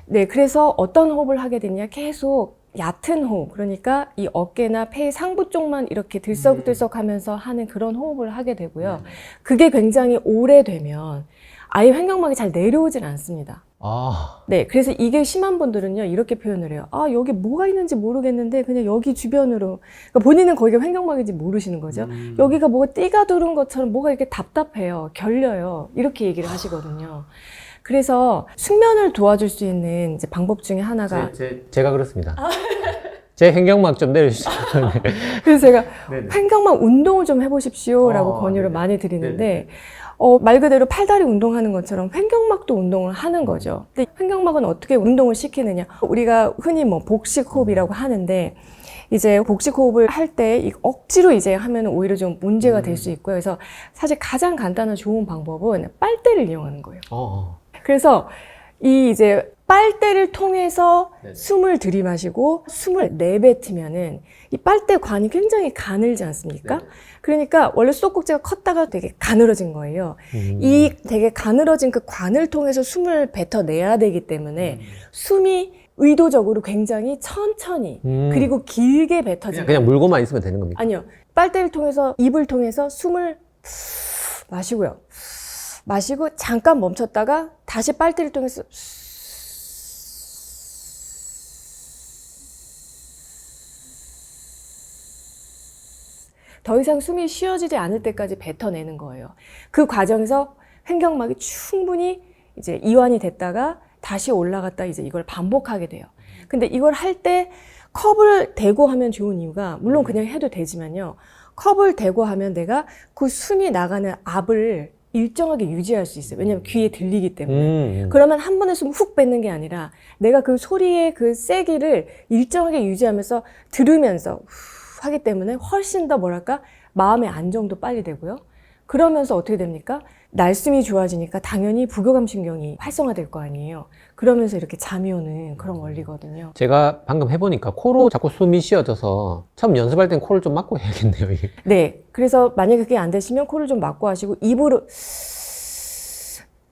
S1: 네, 그래서 어떤 호흡을 하게 되냐, 계속 얕은 호흡, 그러니까 이 어깨나 폐 상부 쪽만 이렇게 들썩들썩 하면서 하는 그런 호흡을 하게 되고요. 그게 굉장히 오래되면 아예 횡격막이 잘 내려오질 않습니다.
S2: 아,
S1: 네, 그래서 이게 심한 분들은요, 이렇게 표현을 해요. 아, 여기 뭐가 있는지 모르겠는데, 그냥 여기 주변으로. 그러니까 본인은 거기가 횡격막인지 모르시는 거죠. 여기가 뭐가 띠가 도는 것처럼 뭐가 이렇게 답답해요. 결려요. 이렇게 얘기를 하시거든요. 그래서 숙면을 도와줄 수 있는 이제 방법 중에 하나가.
S2: 제가 그렇습니다. 제 횡격막 좀 내려주세요.
S1: 그래서 제가
S2: 네네.
S1: 횡격막 운동을 좀 해보십시오라고 권유를
S2: 네네.
S1: 많이 드리는데,
S2: 네네.
S1: 말 그대로 팔다리 운동하는 것처럼 횡격막도 운동을 하는 거죠. 근데 횡격막은 어떻게 운동을 시키느냐. 우리가 흔히 뭐 복식 호흡이라고 하는데, 이제 복식 호흡을 할 때 억지로 이제 하면 오히려 좀 문제가 될 수 있고요. 그래서 사실 가장 간단한 좋은 방법은 빨대를 이용하는 거예요. 그래서 이 이제 빨대를 통해서
S2: 네네.
S1: 숨을 들이마시고 숨을 내뱉으면은 이 빨대관이 굉장히 가늘지 않습니까?
S2: 네네.
S1: 그러니까 원래 수도꼭지가 컸다가 되게 가늘어진 거예요. 이 되게 가늘어진 그 관을 통해서 숨을 뱉어내야 되기 때문에 숨이 의도적으로 굉장히 천천히 그리고 길게 뱉어지는
S2: 그냥 물고만 있으면 되는 겁니까?
S1: 아니요. 빨대를 통해서 입을 통해서 숨을 마시고요. 마시고 잠깐 멈췄다가 다시 빨대를 통해서 더 이상 숨이 쉬어지지 않을 때까지 뱉어내는 거예요. 그 과정에서 횡격막이 충분히 이제 이완이 됐다가 다시 올라갔다 이제 이걸 반복하게 돼요. 근데 이걸 할 때 컵을 대고 하면 좋은 이유가 물론 그냥 해도 되지만요. 컵을 대고 하면 내가 그 숨이 나가는 압을 일정하게 유지할 수 있어요. 왜냐면 귀에 들리기 때문에. 그러면 한 번에 숨 훅 뱉는 게 아니라 내가 그 소리의 그 세기를 일정하게 유지하면서 들으면서 후 하기 때문에 훨씬 더 뭐랄까 마음의 안정도 빨리 되고요. 그러면서 어떻게 됩니까? 날숨이 좋아지니까 당연히 부교감신경이 활성화될 거 아니에요. 그러면서 이렇게 잠이 오는 그런 원리거든요.
S2: 제가 방금 해보니까 코로 자꾸 숨이 쉬어져서 처음 연습할 땐 코를 좀 막고 해야겠네요. 이게.
S1: 네. 그래서 만약에 그게 안 되시면 코를 좀 막고 하시고 입으로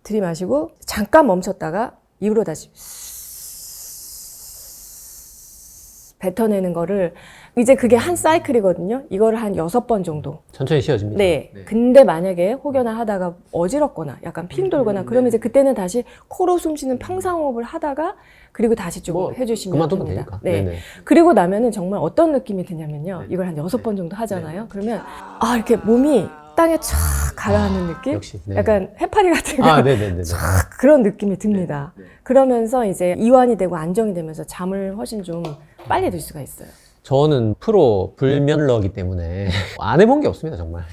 S1: 들이마시고 잠깐 멈췄다가 입으로 다시 뱉어내는 거를 이제 그게 한 사이클이거든요. 이거를 한 6번 정도.
S2: 천천히 쉬어집니다.
S1: 네. 근데 만약에 혹여나 하다가 어지럽거나 약간 핑 돌거나 그러면 이제 그때는 다시 코로 숨 쉬는 평상호흡을 하다가 그리고 다시 좀 해주시면
S2: 그만두면
S1: 됩니다.
S2: 되니까.
S1: 네.
S2: 네네.
S1: 그리고 나면은 정말 어떤 느낌이 드냐면요. 이걸 한 6번 정도 하잖아요. 그러면 이렇게 몸이 땅에 촥 가라앉는 느낌?
S2: 역시. 네.
S1: 약간 해파리 같은 거.
S2: 네네네.
S1: 그런 느낌이 듭니다. 그러면서 이제 이완이 되고 안정이 되면서 잠을 훨씬 좀 빨리 들 수가 있어요.
S2: 저는 프로 불면러기 때문에 안 해본 게 없습니다, 정말.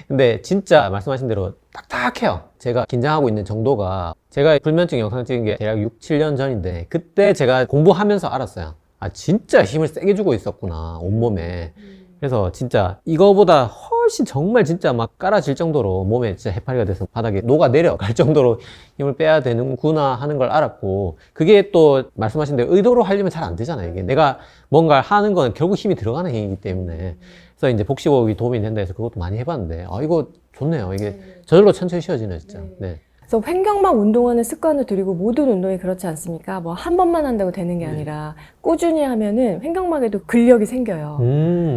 S2: 근데 진짜 말씀하신 대로 딱딱해요. 제가 긴장하고 있는 정도가 제가 불면증 영상 찍은 게 대략 6, 7년 전인데 그때 제가 공부하면서 알았어요. 진짜 힘을 세게 주고 있었구나, 온몸에. 그래서 진짜 이거보다 훨씬 정말 진짜 막 깔아질 정도로 몸에 진짜 해파리가 돼서 바닥에 녹아 내려갈 정도로 힘을 빼야 되는구나 하는 걸 알았고, 그게 또 말씀하신 대로 의도로 하려면 잘 안 되잖아요. 이게 내가 뭔가를 하는 건 결국 힘이 들어가는 행위이기 때문에. 그래서 이제 복식호흡이 도움이 된다 해서 그것도 많이 해봤는데 이거 좋네요. 이게 저절로 천천히 쉬어지네요, 진짜. 네.
S1: 그래서 횡격막 운동하는 습관을 들이고 모든 운동이 그렇지 않습니까? 뭐 한 번만 한다고 되는 게 아니라 꾸준히 하면은 횡격막에도 근력이 생겨요.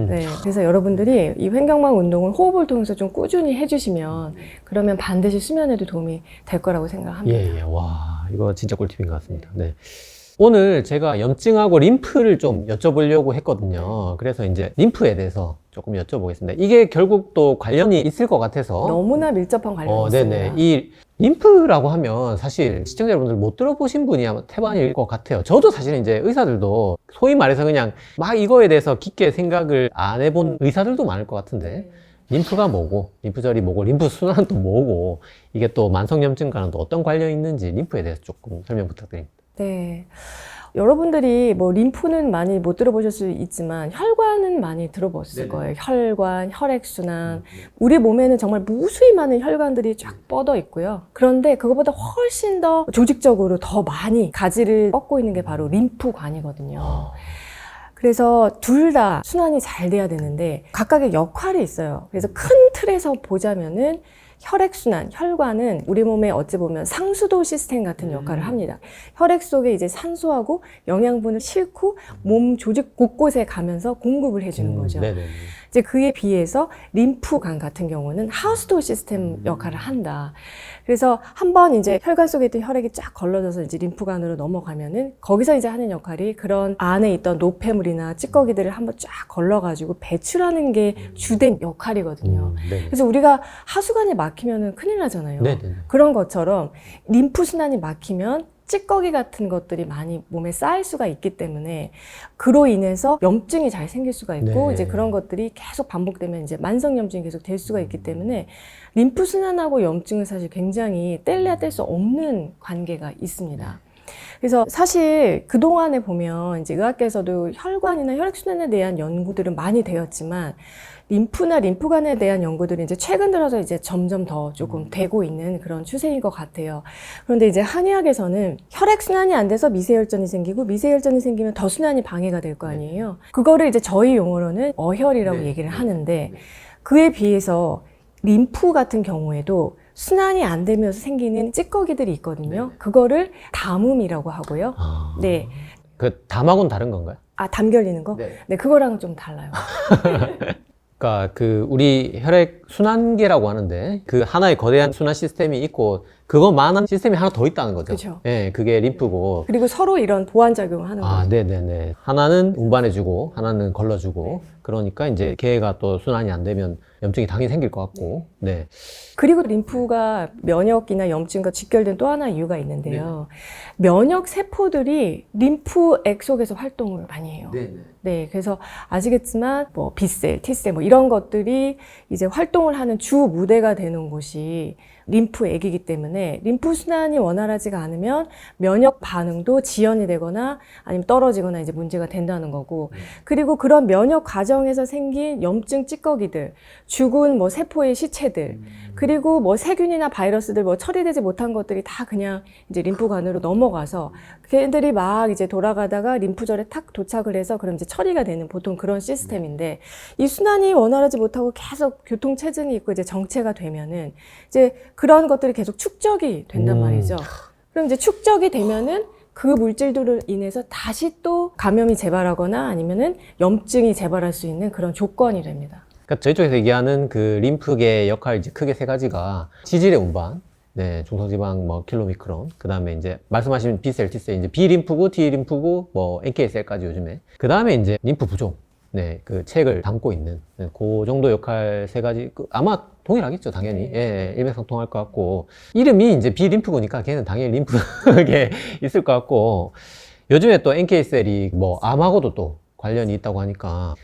S1: 네, 그래서 여러분들이 이 횡격막 운동을 호흡을 통해서 좀 꾸준히 해주시면 그러면 반드시 수면에도 도움이 될 거라고 생각합니다.
S2: 예. 와, 이거 진짜 꿀팁인 것 같습니다. 네. 오늘 제가 염증하고 림프를 좀 여쭤보려고 했거든요. 그래서 이제 림프에 대해서 조금 여쭤보겠습니다. 이게 결국 또 관련이 있을 것 같아서.
S1: 너무나 밀접한 관련이 있습니다.
S2: 네네. 이 림프라고 하면 사실 시청자 여러분들 못 들어보신 분이 아마 태반일 것 같아요. 저도 사실은 이제 의사들도 소위 말해서 그냥 막 이거에 대해서 깊게 생각을 안 해본 의사들도 많을 것 같은데, 림프가 뭐고, 림프절이 뭐고, 림프 순환은 또 뭐고, 이게 또 만성염증과는 또 어떤 관련이 있는지 림프에 대해서 조금 설명 부탁드립니다.
S1: 네. 여러분들이 뭐 림프는 많이 못 들어보실 수 있지만 혈관은 많이 들어보셨을 거예요. 혈관, 혈액순환. 우리 몸에는 정말 무수히 많은 혈관들이 쫙 뻗어 있고요. 그런데 그거보다 훨씬 더 조직적으로 더 많이 가지를 뻗고 있는 게 바로 림프관이거든요. 그래서 둘 다 순환이 잘 돼야 되는데 각각의 역할이 있어요. 그래서 큰 틀에서 보자면은 혈액순환, 혈관은 우리 몸에 어찌 보면 상수도 시스템 같은 역할을 합니다. 혈액 속에 이제 산소하고 영양분을 싣고 몸 조직 곳곳에 가면서 공급을 해주는 거죠.
S2: 네네.
S1: 이제 그에 비해서 림프관 같은 경우는 하수도 시스템 역할을 한다. 그래서 한번 이제 혈관 속에 있던 혈액이 쫙 걸러져서 이제 림프관으로 넘어가면은 거기서 이제 하는 역할이 그런 안에 있던 노폐물이나 찌꺼기들을 한번 쫙 걸러가지고 배출하는 게 주된 역할이거든요.
S2: 네네.
S1: 그래서 우리가 하수관이 막히면은 큰일 나잖아요.
S2: 네네.
S1: 그런 것처럼 림프 순환이 막히면 찌꺼기 같은 것들이 많이 몸에 쌓일 수가 있기 때문에 그로 인해서 염증이 잘 생길 수가 있고
S2: 네.
S1: 이제 그런 것들이 계속 반복되면 이제 만성 염증이 계속 될 수가 있기 때문에 림프 순환하고 염증은 사실 굉장히 뗄래야 뗄 수 없는 관계가 있습니다. 그래서 사실 그동안에 보면 이제 의학계에서도 혈관이나 혈액순환에 대한 연구들은 많이 되었지만 림프나 림프관에 대한 연구들이 이제 최근 들어서 이제 점점 더 조금 되고 있는 그런 추세인 것 같아요. 그런데 이제 한의학에서는 혈액순환이 안 돼서 미세혈전이 생기고 미세혈전이 생기면 더 순환이 방해가 될 거 아니에요. 그거를 이제 저희 용어로는 어혈이라고 얘기를 하는데 그에 비해서 림프 같은 경우에도 순환이 안 되면서 생기는 찌꺼기들이 있거든요. 그거를 담음이라고 하고요.
S2: 아.
S1: 네.
S2: 그 담하고는 다른 건가요?
S1: 아, 담 결리는 거?
S2: 네.
S1: 네, 그거랑은 좀 달라요.
S2: 그러니까 그 우리 혈액 순환계라고 하는데 그 하나의 거대한 순환 시스템이 있고 그거만한 시스템이 하나 더 있다는 거죠.
S1: 그쵸.
S2: 예, 그게 림프고.
S1: 그리고 서로 이런 보완작용을 하는 거예요.
S2: 아, 네네네. 하나는 운반해주고 하나는 걸러주고. 그러니까 이제 걔가 또 순환이 안 되면 염증이 당연히 생길 것 같고. 네.
S1: 그리고 림프가 면역이나 염증과 직결된 또 하나의 이유가 있는데요. 면역 세포들이 림프액 속에서 활동을 많이 해요. 네, 그래서 아시겠지만 뭐 B셀, T셀 뭐 이런 것들이 이제 활동을 하는 주 무대가 되는 곳이 림프액이기 때문에 림프 순환이 원활하지가 않으면 면역 반응도 지연이 되거나 아니면 떨어지거나 이제 문제가 된다는 거고, 그리고 그런 면역 과정에서 생긴 염증 찌꺼기들, 죽은 뭐 세포의 시체들, 그리고 뭐 세균이나 바이러스들 뭐 처리되지 못한 것들이 다 그냥 이제 림프관으로 넘어가서 걔들이 막 이제 돌아가다가 림프절에 탁 도착을 해서 그럼 이제 처리가 되는 보통 그런 시스템인데, 이 순환이 원활하지 못하고 계속 교통체증이 있고 이제 정체가 되면은 이제 그런 것들이 계속 축적이 된단 말이죠. 그럼 이제 축적이 되면은 그 물질들을 인해서 다시 또 감염이 재발하거나 아니면은 염증이 재발할 수 있는 그런 조건이 됩니다.
S2: 그러니까 저희 쪽에서 얘기하는 그 림프계 역할 이제 크게 세 가지가 지질의 운반, 네, 중성지방 뭐 킬로미크론, 그 다음에 이제 말씀하신 B셀, T셀, 이제 B림프구, T림프구, 뭐 NK셀까지 요즘에. 그 다음에 이제 림프 부종, 네, 그 책을 담고 있는, 네, 그 정도 역할 세 가지, 아마 동일하겠죠, 당연히. 예, 일맥상통할 것 같고. 이름이 이제 B림프구니까 걔는 당연히 림프에 있을 것 같고. 요즘에 또 NK셀이 뭐 암하고도 또 관련이 있다고 하니까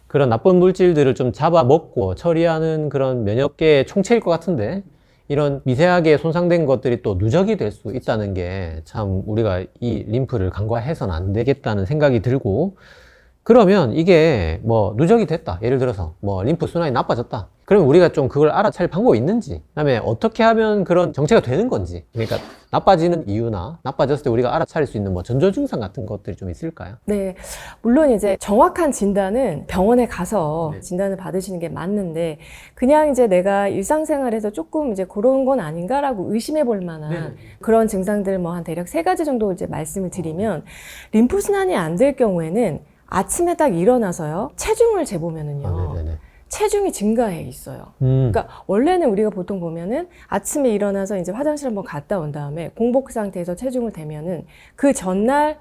S2: 그런 나쁜 물질들을 좀 잡아먹고 처리하는 그런 면역계의 총체일 것 같은데, 이런 미세하게 손상된 것들이 또 누적이 될 수 있다는 게 참 우리가 이 림프를 간과해서는 안 되겠다는 생각이 들고, 그러면 이게 뭐 누적이 됐다, 예를 들어서 뭐 림프 순환이 나빠졌다, 그러면 우리가 좀 그걸 알아차릴 방법이 있는지, 그다음에 어떻게 하면 그런 정체가 되는 건지, 그러니까 나빠지는 이유나 나빠졌을 때 우리가 알아차릴 수 있는 뭐 전조 증상 같은 것들이 좀 있을까요?
S1: 네, 물론 이제 정확한 진단은 병원에 가서 진단을 받으시는 게 맞는데, 그냥 이제 내가 일상생활에서 조금 이제 그런 건 아닌가라고 의심해 볼 만한 그런 증상들 뭐 한 대략 3가지 정도 이제 말씀을 드리면, 림프 순환이 안 될 경우에는 아침에 딱 일어나서요, 체중을 재보면은요, 체중이 증가해 있어요. 그러니까 원래는 우리가 보통 보면은 아침에 일어나서 이제 화장실 한번 갔다 온 다음에 공복 상태에서 체중을 대면은 그 전날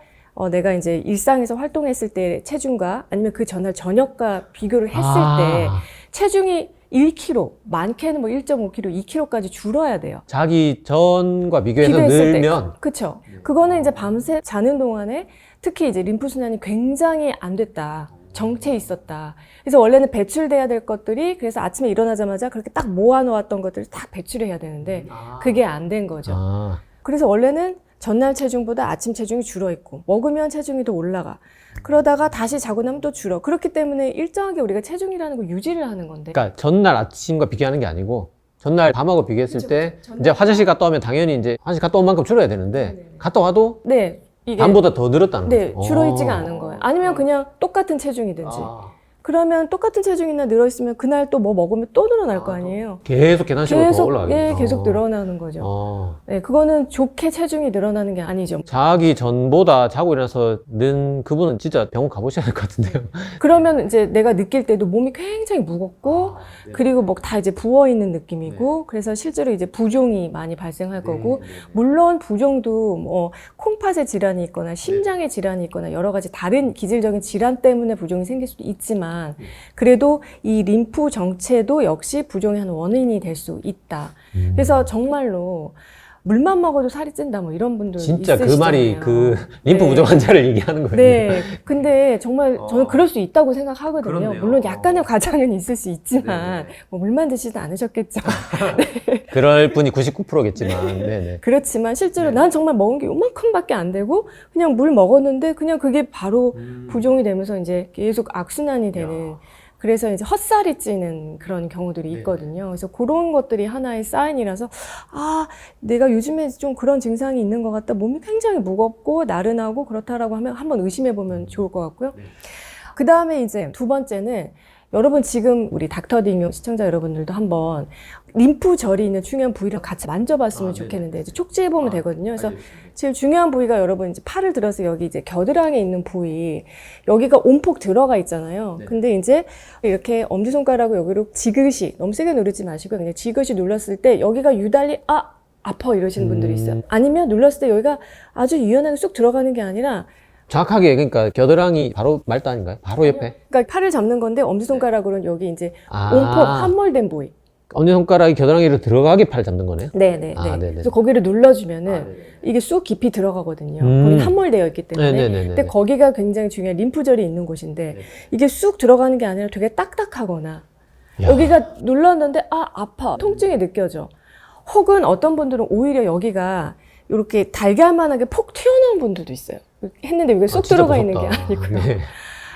S1: 내가 이제 일상에서 활동했을 때 체중과 아니면 그 전날 저녁과 비교를 했을 때 체중이 1kg, 많게는 뭐 1.5kg, 2kg까지 줄어야 돼요.
S2: 자기 전과 비교해서
S1: 비교했을
S2: 늘면.
S1: 그쵸. 그거는 이제 밤새 자는 동안에 특히 이제 림프순환이 굉장히 안 됐다, 정체 있었다. 그래서 원래는 배출돼야 될 것들이, 그래서 아침에 일어나자마자 그렇게 딱 모아놓았던 것들을 딱 배출해야 되는데 그게 안 된 거죠. 그래서 원래는 전날 체중보다 아침 체중이 줄어있고, 먹으면 체중이 더 올라가. 그러다가 다시 자고 나면 또 줄어. 그렇기 때문에 일정하게 우리가 체중이라는 걸 유지를 하는 건데.
S2: 그러니까 전날 아침과 비교하는 게 아니고 전날 밤하고 비교했을 때 이제 화장실 갔다 오면 당연히 이제 화장실 갔다 온 만큼 줄어야 되는데 갔다 와도
S1: 네, 이게
S2: 밤보다 더 늘었다는 거죠.
S1: 줄어있지가 않은 거예요. 아니면 그냥 똑같은 체중이든지. 그러면 똑같은 체중이나 늘어있으면 그날 또 뭐 먹으면 또 늘어날 거 아니에요.
S2: 계속 계단식으로 더
S1: 계속,
S2: 올라가겠네.
S1: 예, 계속 늘어나는 거죠.
S2: 어.
S1: 네, 그거는 좋게 체중이 늘어나는 게 아니죠.
S2: 자기 전보다 자고 일어나서 는 그분은 진짜 병원 가보셔야 될 것 같은데요.
S1: 그러면 이제 내가 느낄 때도 몸이 굉장히 무겁고, 그리고 뭐 다 이제 부어있는 느낌이고, 그래서 실제로 이제 부종이 많이 발생할 거고, 물론 부종도 뭐 콩팥에 질환이 있거나 심장에 질환이 있거나 여러 가지 다른 기질적인 질환 때문에 부종이 생길 수도 있지만, 그래도 이 림프 정체도 역시 부종의 한 원인이 될 수 있다. 그래서 정말로 물만 먹어도 살이 찐다 뭐 이런 분들
S2: 진짜
S1: 있으시잖아요.
S2: 그 말이 그 림프
S1: 네.
S2: 부종 환자를 얘기하는 거예요.
S1: 네. 근데 정말 저는 그럴 수 있다고 생각하거든요.
S2: 그렇네요.
S1: 물론 약간의 과장은 있을 수 있지만 뭐 물만 드시진 않으셨겠죠.
S2: 그럴 분이 99%겠지만, 네네.
S1: 그렇지만 실제로 난 정말 먹은 게 요만큼밖에 안 되고 그냥 물 먹었는데 그냥 그게 바로 부종이 되면서 이제 계속 악순환이 되는, 그래서 이제 헛살이 찌는 그런 경우들이 있거든요. 그래서 그런 것들이 하나의 사인이라서, 아, 내가 요즘에 좀 그런 증상이 있는 것 같다. 몸이 굉장히 무겁고 나른하고 그렇다라고 하면 한번 의심해 보면 좋을 것 같고요. 그 다음에 이제 두 번째는, 여러분 지금 우리 닥터딩 시청자 여러분들도 한번 림프 절이 있는 중요한 부위를 같이 만져봤으면 좋겠는데, 이제 촉지해 보면 되거든요. 그래서 제일 중요한 부위가, 여러분 이제 팔을 들어서 여기 이제 겨드랑이에 있는 부위, 여기가 온폭 들어가 있잖아요. 근데 이제 이렇게 엄지손가락을 여기로 지그시, 너무 세게 누르지 마시고 그냥 지그시 눌렀을 때 여기가 유달리 아파 이러시는 분들이 있어요. 아니면 눌렀을 때 여기가 아주 유연하게 쑥 들어가는 게 아니라,
S2: 정확하게, 그러니까 겨드랑이 바로 말단인가요? 바로 옆에?
S1: 그러니까 팔을 잡는 건데 엄지손가락으로는 여기 이제
S2: 아.
S1: 온폭 함몰된 부위.
S2: 엄지손가락이 겨드랑이를 들어가게 팔 잡는 거네요?
S1: 네네.
S2: 아, 네네.
S1: 그래서 거기를 눌러주면은 이게 쑥 깊이 들어가거든요. 거기 함몰되어 있기 때문에.
S2: 네네네네.
S1: 근데 거기가 굉장히 중요한 림프절이 있는 곳인데, 이게 쑥 들어가는 게 아니라 되게 딱딱하거나,
S2: 야.
S1: 여기가 눌렀는데 아파, 통증이 느껴져. 혹은 어떤 분들은 오히려 여기가 이렇게 달걀만하게 폭 튀어나온 분들도 있어요. 했는데 이게 쏙
S2: 진짜
S1: 들어가 있는 게
S2: 무섭다.
S1: 아니고요.
S2: 네.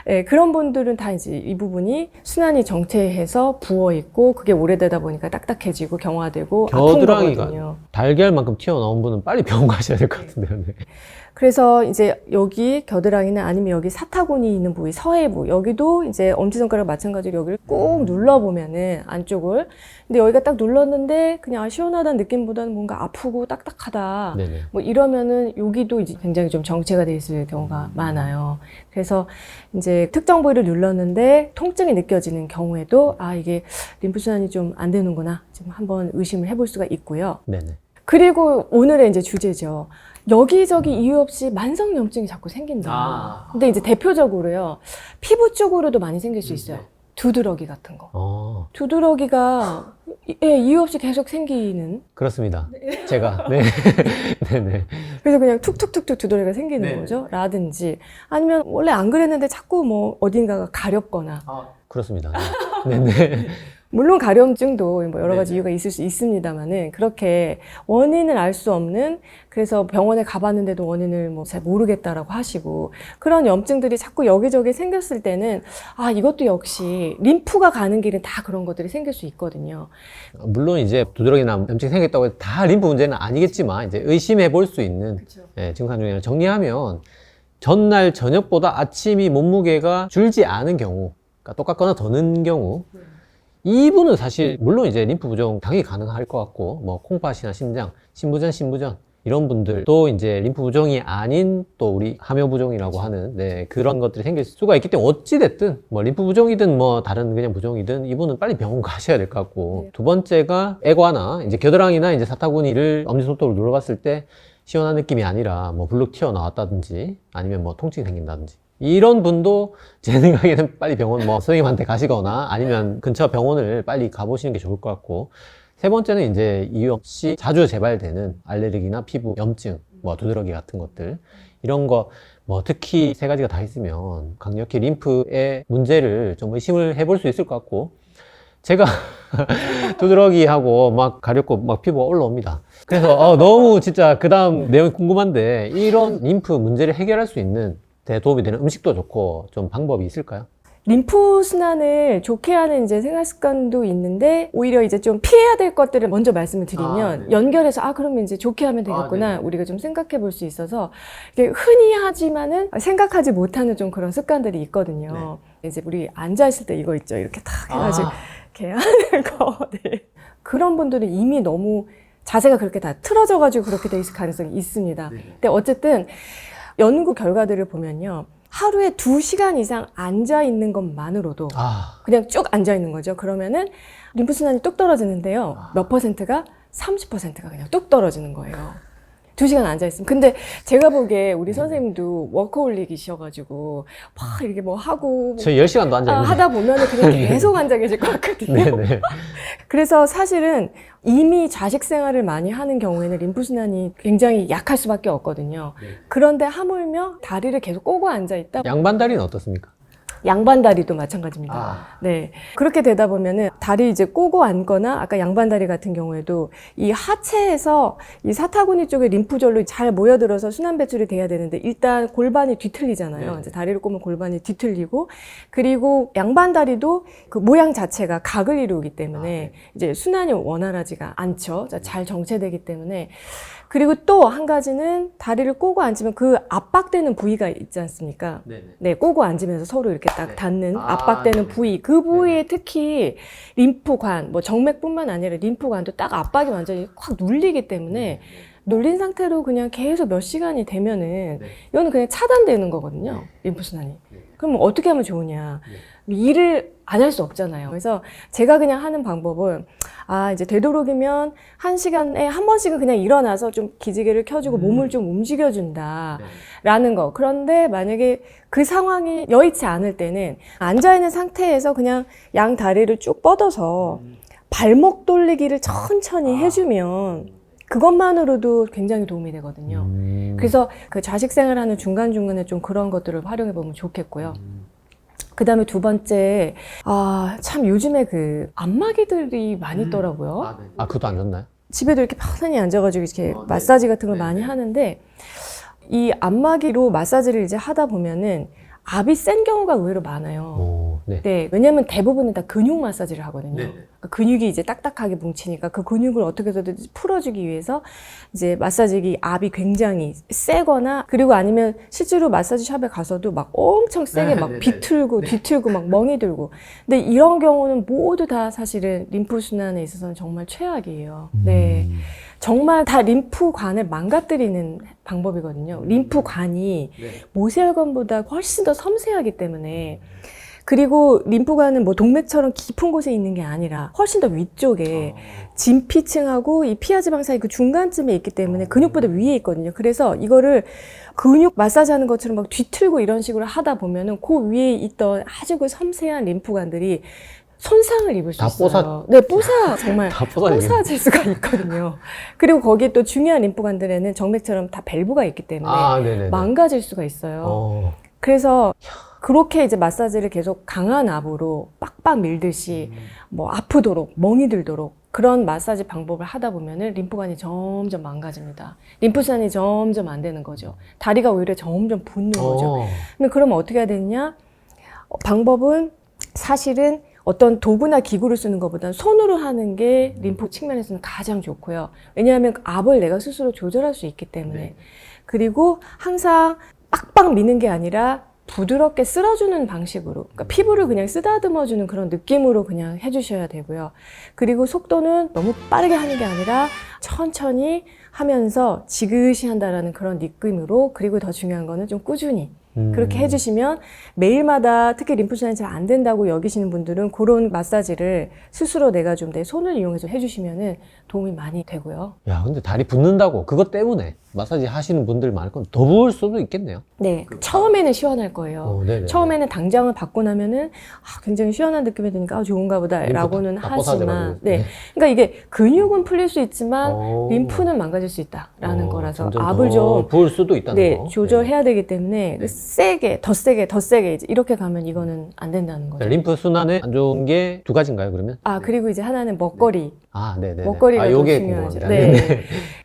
S1: 네, 그런 분들은 다 이제 이 부분이 순환이 정체해서 부어 있고, 그게 오래되다 보니까 딱딱해지고 경화되고 아픈
S2: 겨드랑이가
S1: 거거든요.
S2: 달걀만큼 튀어나온 분은 빨리 병원 가셔야 될 것 같은데요. 네.
S1: 그래서 이제 여기 겨드랑이나 아니면 여기 사타구니 있는 부위, 서해부, 여기도 이제 엄지손가락 마찬가지로 여기를 꾹 눌러보면은 안쪽을, 근데 여기가 딱 눌렀는데 그냥 시원하다는 느낌보다는 뭔가 아프고 딱딱하다.
S2: 네네.
S1: 뭐 이러면은 여기도 이제 굉장히 좀 정체가 돼 있을 경우가 많아요. 그래서 이제 특정 부위를 눌렀는데 통증이 느껴지는 경우에도 이게 림프순환이 좀 안 되는구나. 좀 한번 의심을 해볼 수가 있고요.
S2: 네네.
S1: 그리고 오늘의 이제 주제죠. 여기저기 이유 없이 만성염증이 자꾸 생긴다. 근데 이제 대표적으로요, 피부 쪽으로도 많이 생길 수 있어요. 두드러기 같은 거. 두드러기가 이유 없이 계속 생기는.
S2: 그렇습니다. 제가. 네. 네네.
S1: 그래서 그냥 툭툭툭툭 두드러기가 생기는 거죠. 라든지 아니면 원래 안 그랬는데 자꾸 뭐 어딘가가 가렵거나.
S2: 그렇습니다. 네네.
S1: 물론 가려움증도 뭐 여러 가지 이유가 있을 수 있습니다만은, 그렇게 원인을 알 수 없는, 그래서 병원에 가봤는데도 원인을 뭐 잘 모르겠다라고 하시고, 그런 염증들이 자꾸 여기저기 생겼을 때는 이것도 역시 림프가 가는 길은 다 그런 것들이 생길 수 있거든요.
S2: 물론 이제 두드러기나 염증이 생겼다고 해서 다 림프 문제는 아니겠지만, 이제 의심해 볼 수 있는 증상 중에 하나 정리하면, 전날 저녁보다 아침이 몸무게가 줄지 않은 경우, 그러니까 똑같거나 더 는 경우, 이분은 사실 물론 이제 림프 부종 당연히 가능할 것 같고, 뭐 콩팥이나 심장, 신부전 이런 분들도 이제 림프 부종이 아닌 또 우리 함요 부종이라고 하는 그런 것들이 생길 수가 있기 때문에, 어찌 됐든 뭐 림프 부종이든 뭐 다른 그냥 부종이든 이분은 빨리 병원 가셔야 될 것 같고, 두 번째가 애과나 이제 겨드랑이나 이제 사타구니를 엄지손톱으로 눌러봤을 때 시원한 느낌이 아니라 뭐 불룩 튀어나왔다든지 아니면 뭐 통증이 생긴다든지, 이런 분도 제 생각에는 빨리 병원 뭐 선생님한테 가시거나 아니면 근처 병원을 빨리 가보시는 게 좋을 것 같고, 세 번째는 이제 이유 없이 자주 재발되는 알레르기나 피부 염증, 뭐 두드러기 같은 것들, 이런 거 뭐 특히 세 가지가 다 있으면 강력히 림프의 문제를 좀 의심을 해볼 수 있을 것 같고, 제가 두드러기하고 막 가렵고 막 피부가 올라옵니다. 그래서 너무 진짜 그 다음 내용이 궁금한데, 이런 림프 문제를 해결할 수 있는 데 도움이 되는 음식도 좋고 좀 방법이 있을까요?
S1: 림프 순환을 좋게 하는 이제 생활 습관도 있는데 오히려 이제 좀 피해야 될 것들을 먼저 말씀을 드리면 연결해서 그러면 이제 좋게 하면 되겠구나 우리가 좀 생각해 볼 수 있어서 이게 흔히 하지만은 생각하지 못하는 좀 그런 습관들이 있거든요. 이제 우리 앉아 있을 때 이거 있죠. 이렇게 탁 해가지고 이렇게 하는 거. 네. 그런 분들은 이미 너무 자세가 그렇게 다 틀어져가지고 그렇게 돼 있을 가능성이 있습니다. 근데 어쨌든 연구 결과들을 보면요. 하루에 2시간 이상 앉아 있는 것만으로도 그냥 쭉 앉아 있는 거죠. 그러면은 림프순환이 뚝 떨어지는데요. 몇 퍼센트가? 30%가 그냥 뚝 떨어지는 거예요. 2시간 앉아있으면. 근데 제가 보기에 우리 선생님도 워커홀릭이셔가지고 막 이렇게 뭐 하고
S2: 저희 10시간도 앉아있는데
S1: 하다 보면은 그냥 계속 앉아 계실 것 같거든요.
S2: 네네.
S1: 그래서 사실은 이미 자식 생활을 많이 하는 경우에는 림프순환이 굉장히 약할 수밖에 없거든요. 그런데 하물며 다리를 계속 꼬고 앉아있다.
S2: 양반다리는 어떻습니까?
S1: 양반다리도 마찬가지입니다. 네. 그렇게 되다 보면은 다리 이제 꼬고 앉거나 아까 양반다리 같은 경우에도 이 하체에서 이 사타구니 쪽에 림프절로 잘 모여들어서 순환 배출이 돼야 되는데 일단 골반이 뒤틀리잖아요. 이제 다리를 꼬면 골반이 뒤틀리고 그리고 양반다리도 그 모양 자체가 각을 이루기 때문에 이제 순환이 원활하지가 않죠. 잘 정체되기 때문에 그리고 또 한 가지는 다리를 꼬고 앉으면 그 압박되는 부위가 있지 않습니까? 네, 꼬고 앉으면서 서로 이렇게 딱 닿는 압박되는 부위. 그 부위에 특히 림프관, 뭐 정맥뿐만 아니라 림프관도 딱 압박이 완전히 확 눌리기 때문에 눌린 상태로 그냥 계속 몇 시간이 되면은 이거는 그냥 차단되는 거거든요. 림프순환이. 그럼 어떻게 하면 좋으냐? 일을 안 할 수 없잖아요. 그래서 제가 그냥 하는 방법은 이제 되도록이면 1시간에 한 번씩은 그냥 일어나서 좀 기지개를 켜주고 몸을 좀 움직여준다 라는 거. 그런데 만약에 그 상황이 여의치 않을 때는 앉아있는 상태에서 그냥 양 다리를 쭉 뻗어서 발목 돌리기를 천천히 해주면 그것만으로도 굉장히 도움이 되거든요. 그래서 그 자식 생활하는 중간중간에 좀 그런 것들을 활용해 보면 좋겠고요. 그 다음에 두 번째, 참 요즘에 그 안마기들이 많이 있더라고요.
S2: 그것도 안 좋나요?
S1: 집에도 이렇게 편안히 앉아가지고 이렇게 마사지 같은 걸 많이 하는데 이 안마기로 마사지를 이제 하다 보면은 압이 센 경우가 의외로 많아요. 네, 왜냐면 대부분은 다 근육 마사지를 하거든요. 그러니까 근육이 이제 딱딱하게 뭉치니까 그 근육을 어떻게 해서든 풀어주기 위해서 이제 마사지기 압이 굉장히 세거나 그리고 아니면 실제로 마사지 샵에 가서도 막 엄청 세게 막 비틀고 뒤틀고 막 멍이 들고 근데 이런 경우는 모두 다 사실은 림프순환에 있어서는 정말 최악이에요. 네. 정말 다 림프관을 망가뜨리는 방법이거든요. 림프관이 모세혈관보다 훨씬 더 섬세하기 때문에 그리고 림프관은 뭐 동맥처럼 깊은 곳에 있는 게 아니라 훨씬 더 위쪽에 진피층하고 이 피하지방 사이 그 중간쯤에 있기 때문에 근육보다 위에 있거든요. 그래서 이거를 근육 마사지 하는 것처럼 막 뒤틀고 이런 식으로 하다 보면은 그 위에 있던 아주 그 섬세한 림프관들이 손상을 입을 수 있어요. 네, 정말 뽀사질 수가 있거든요. 그리고 거기에 또 중요한 림프관들에는 정맥처럼 다 밸브가 있기 때문에 망가질 수가 있어요. 그래서 그렇게 이제 마사지를 계속 강한 압으로 빡빡 밀듯이 뭐 아프도록 멍이 들도록 그런 마사지 방법을 하다 보면은 림프관이 점점 망가집니다. 림프순환이 점점 안 되는 거죠. 다리가 오히려 점점 붓는 거죠. 근데 그러면 어떻게 해야 되느냐? 방법은 사실은 어떤 도구나 기구를 쓰는 것보다는 손으로 하는 게 림프 측면에서는 가장 좋고요. 왜냐하면 압을 내가 스스로 조절할 수 있기 때문에. 그리고 항상 빡빡 미는 게 아니라 부드럽게 쓸어주는 방식으로, 그러니까 피부를 그냥 쓰다듬어주는 그런 느낌으로 그냥 해주셔야 되고요. 그리고 속도는 너무 빠르게 하는 게 아니라 천천히 하면서 지그시 한다라는 그런 느낌으로, 그리고 더 중요한 거는 좀 꾸준히 그렇게 해주시면 매일마다 특히 림프순환이 잘 안 된다고 여기시는 분들은 그런 마사지를 스스로 내가 좀 내 손을 이용해서 해주시면은 도움이 많이 되고요.
S2: 야, 근데 다리 붓는다고 그것 때문에 마사지 하시는 분들 많을 건데 더 부을 수도 있겠네요.
S1: 네, 처음에는 시원할 거예요. 처음에는 당장을 받고 나면은 굉장히 시원한 느낌이 드니까 좋은가 보다라고는 하지만, 네, 그러니까 이게 근육은 풀릴 수 있지만 림프는 망가질 수 있다라는 거라서 압을 좀
S2: 부을 수도 있다는 거.
S1: 조절해야 되기 때문에 세게, 더 세게 이제 이렇게 가면 이거는 안 된다는 거죠.
S2: 림프 순환에 안 좋은 게 두 가지인가요, 그러면?
S1: 그리고 이제 하나는 먹거리.
S2: 네네.
S1: 먹거리가 더
S2: 요게
S1: 중요하죠.
S2: 궁금합니다.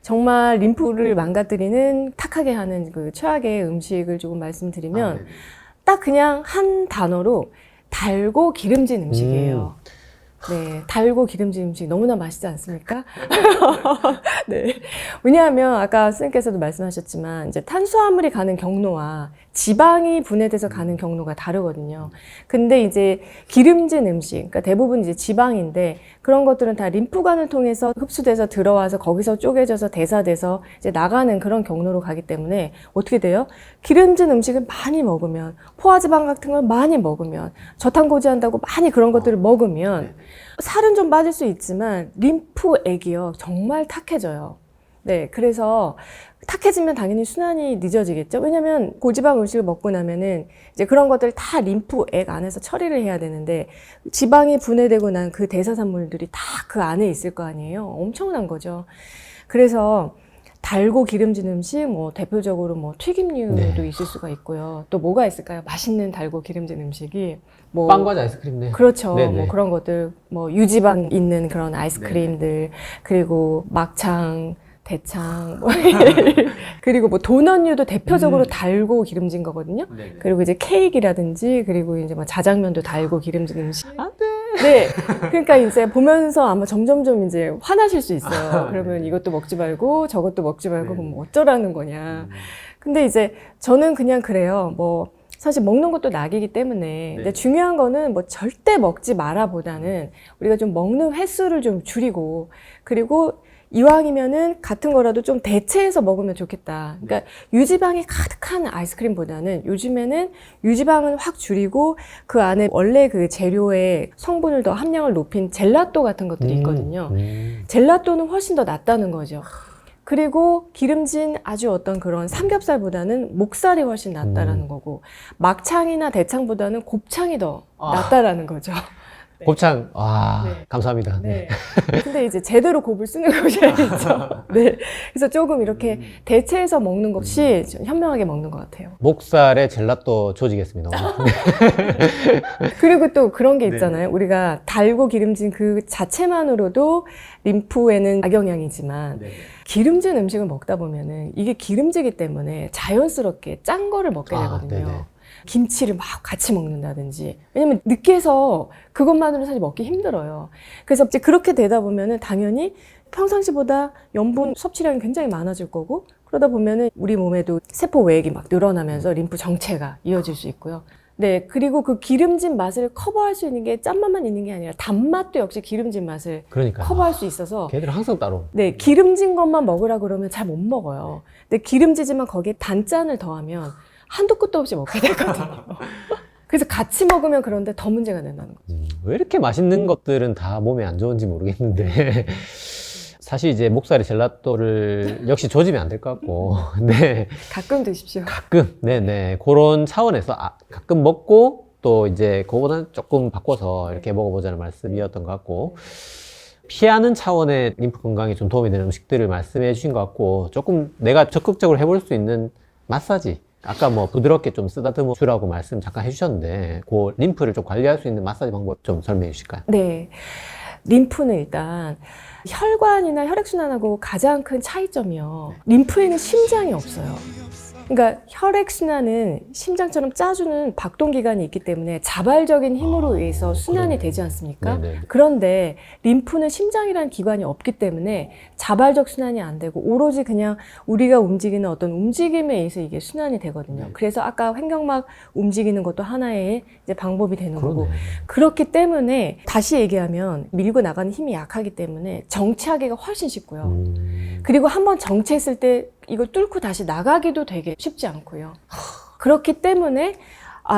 S1: 정말 림프를 망가뜨리는 탁하게 하는 그 최악의 음식을 조금 말씀드리면 딱 그냥 한 단어로 달고 기름진 음식이에요. 네, 달고 기름진 음식 너무나 맛있지 않습니까? 네. 왜냐하면 아까 선생님께서도 말씀하셨지만 이제 탄수화물이 가는 경로와 지방이 분해돼서 가는 경로가 다르거든요. 근데 이제 기름진 음식, 그러니까 대부분 이제 지방인데 그런 것들은 다 림프관을 통해서 흡수돼서 들어와서 거기서 쪼개져서 대사돼서 이제 나가는 그런 경로로 가기 때문에 어떻게 돼요? 기름진 음식을 많이 먹으면 포화지방 같은 걸 많이 먹으면 저탄고지한다고 많이 그런 것들을 먹으면 살은 좀 빠질 수 있지만 림프액이요 정말 탁해져요. 네, 그래서 탁해지면 당연히 순환이 늦어지겠죠. 왜냐면 고지방 음식을 먹고 나면은 이제 그런 것들 다 림프액 안에서 처리를 해야 되는데 지방이 분해되고 난 그 대사산물들이 다 그 안에 있을 거 아니에요. 엄청난 거죠. 그래서 달고 기름진 음식, 뭐 대표적으로 뭐 튀김류도 있을 수가 있고요. 또 뭐가 있을까요? 맛있는 달고 기름진 음식이 뭐
S2: 빵과자 아이스크림. 네.
S1: 그렇죠.
S2: 네네.
S1: 뭐 그런 것들, 뭐 유지방 있는 그런 아이스크림들, 그리고 막창, 대창, 뭐 그리고 뭐 도넛류도 대표적으로 달고 기름진 거거든요.
S2: 네네.
S1: 그리고 이제 케이크라든지 그리고 이제 뭐 자장면도 달고 기름진 음식.
S2: 안 돼.
S1: 네. 그러니까 이제 보면서 아마 점점점 이제 화나실 수 있어요.
S2: 아,
S1: 그러면
S2: 네.
S1: 이것도 먹지 말고 저것도 먹지 말고
S2: 네.
S1: 그럼 뭐 어쩌라는 거냐. 근데 이제 저는 그냥 그래요. 뭐 사실 먹는 것도 낙이기 때문에 근데 중요한 거는 뭐 절대 먹지 마라 보다는 우리가 좀 먹는 횟수를 좀 줄이고 그리고 이왕이면은 같은 거라도 좀 대체해서 먹으면 좋겠다. 그러니까 유지방이 가득한 아이스크림보다는 요즘에는 유지방을 확 줄이고 그 안에 원래 그 재료의 성분을 더 함량을 높인 젤라또 같은 것들이 있거든요. 젤라또는 훨씬 더 낫다는 거죠. 그리고 기름진 아주 어떤 그런 삼겹살보다는 목살이 훨씬 낫다라는 거고 막창이나 대창보다는 곱창이 더 낫다라는 거죠. 네.
S2: 곱창, 와,
S1: 네.
S2: 감사합니다.
S1: 네. 근데 이제 제대로 곱을 쓰는 것이야겠죠. 네. 그래서 조금 이렇게 대체해서 먹는 것이 좀 현명하게 먹는 것 같아요.
S2: 목살에 젤라또 조지겠습니다.
S1: 그리고 또 그런 게 있잖아요. 우리가 달고 기름진 그 자체만으로도 림프에는 악영향이지만 기름진 음식을 먹다 보면은 이게 기름지기 때문에 자연스럽게 짠 거를 먹게 되거든요.
S2: 네네.
S1: 김치를 막 같이 먹는다든지. 왜냐면 느끼해서 그것만으로 사실 먹기 힘들어요. 그래서 이제 그렇게 되다 보면은 당연히 평상시보다 염분 섭취량이 굉장히 많아질 거고 그러다 보면은 우리 몸에도 세포 외액이 막 늘어나면서 림프 정체가 이어질 수 있고요. 네, 그리고 그 기름진 맛을 커버할 수 있는 게 짠맛만 있는 게 아니라 단맛도 역시 기름진 맛을
S2: 그러니까.
S1: 커버할 수 있어서
S2: 걔들은 항상 따로.
S1: 네, 기름진 것만 먹으라 그러면 잘 못 먹어요. 근데 기름지지만 거기에 단짠을 더하면 한도 끝도 없이 먹게 되거든요. 그래서 같이 먹으면 그런데 더 문제가 된다는 거죠.
S2: 왜 이렇게 맛있는 것들은 다 몸에 안 좋은지 모르겠는데. 사실 이제 목살에 젤라또를 역시 조지면 안 될 것 같고. 네.
S1: 가끔 드십시오.
S2: 가끔, 네네. 그런 차원에서 가끔 먹고 또 이제 그거보다는 조금 바꿔서 이렇게 먹어보자는 말씀이었던 것 같고. 피하는 차원의 림프 건강에 좀 도움이 되는 음식들을 말씀해 주신 것 같고, 조금 내가 적극적으로 해볼 수 있는 마사지. 아까 뭐 부드럽게 좀 쓰다듬어 주라고 말씀 잠깐 해주셨는데, 그 림프를 좀 관리할 수 있는 마사지 방법 좀 설명해 주실까요?
S1: 네. 림프는 일단 혈관이나 혈액순환하고 가장 큰 차이점이요. 림프에는 심장이 없어요. 그러니까 혈액순환은 심장처럼 짜주는 박동기관이 있기 때문에 자발적인 힘으로 의해서 순환이 되지 않습니까?
S2: 네네.
S1: 그런데 림프는 심장이라는 기관이 없기 때문에 자발적 순환이 안 되고 오로지 그냥 우리가 움직이는 어떤 움직임에 의해서 이게 순환이 되거든요. 그래서 아까 횡격막 움직이는 것도 하나의 이제 방법이 되는 거고
S2: 그러네.
S1: 그렇기 때문에 다시 얘기하면 밀고 나가는 힘이 약하기 때문에 정체하기가 훨씬 쉽고요. 그리고 한번 정체했을 때 이거 뚫고 다시 나가기도 되게 쉽지 않고요. 그렇기 때문에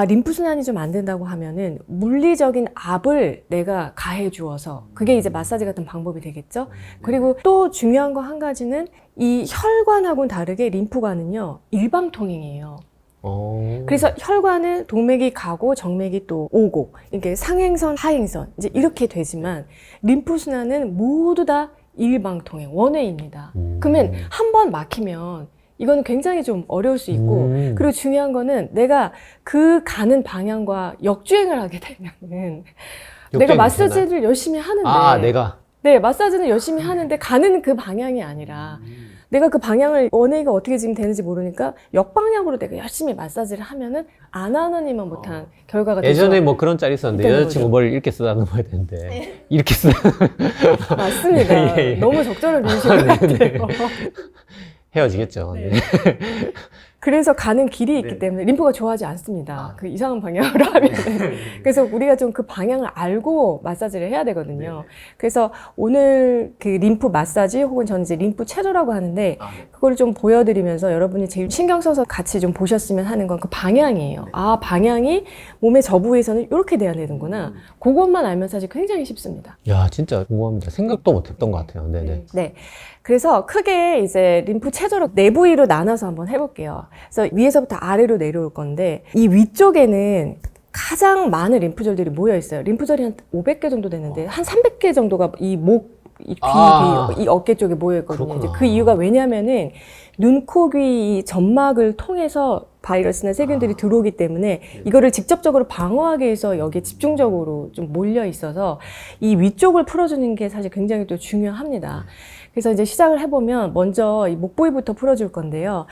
S1: 림프순환이 좀 안 된다고 하면은 물리적인 압을 내가 가해 주어서 그게 이제 마사지 같은 방법이 되겠죠. 그리고 또 중요한 거 한 가지는 이 혈관하고는 다르게 림프관은요 일방통행이에요. 그래서 혈관은 동맥이 가고 정맥이 또 오고 이렇게 상행선, 하행선 이제 이렇게 되지만 림프순환은 모두 다 일방통행, 원웨이입니다. 그러면 한 번 막히면 이거는 굉장히 좀 어려울 수 있고 그리고 중요한 거는 내가 그 가는 방향과 역주행을 하게 되면은 내가 마사지를 열심히 하는데
S2: 내가?
S1: 네, 마사지는 열심히 하는데 가는 그 방향이 아니라 내가 그 방향을 원웨이가 어떻게 지금 되는지 모르니까 역방향으로 내가 열심히 마사지를 하면은 안 하느니만 못한 결과가 되죠.
S2: 예전에 뭐 그런 짤이 있었는데
S1: 이때는
S2: 여자친구
S1: 거죠.
S2: 머리를 이렇게 쓰다듬어야 되는데 이렇게 쓰다
S1: 맞습니다.
S2: 예, 예.
S1: 너무 적절한 비유신 것 같아요.
S2: 헤어지겠죠.
S1: 네.
S2: 네.
S1: 그래서 가는 길이 있기 때문에 림프가 좋아하지 않습니다. 그 이상한 방향으로 하면. 그래서 우리가 좀 그 방향을 알고 마사지를 해야 되거든요. 그래서 오늘 그 림프 마사지 혹은 저는 이제 림프 체조라고 하는데 그걸 좀 보여드리면서 여러분이 제일 신경 써서 같이 좀 보셨으면 하는 건 그 방향이에요. 아, 방향이 몸의 저 부위에서는 이렇게 돼야 되는구나. 그것만 알면 사실 굉장히 쉽습니다.
S2: 야, 진짜 궁금합니다. 생각도 못 했던 것 같아요. 네네.
S1: 네. 그래서 크게 이제 림프 체조로 네 부위로 나눠서 한번 해볼게요. 그래서 위에서부터 아래로 내려올 건데 이 위쪽에는 가장 많은 림프절들이 모여 있어요. 림프절이 한 500개 정도 되는데 한 300개 정도가 이 목, 이 귀, 이 어깨 쪽에 모여 있거든요. 이제 그 이유가 왜냐면은 눈, 코, 귀 이 점막을 통해서 바이러스나 세균들이 들어오기 때문에 이거를 직접적으로 방어하기 위해서 여기에 집중적으로 좀 몰려 있어서 이 위쪽을 풀어주는 게 사실 굉장히 또 중요합니다. 그래서 이제 시작을 해보면 먼저 이 목 부위부터 풀어줄 건데요.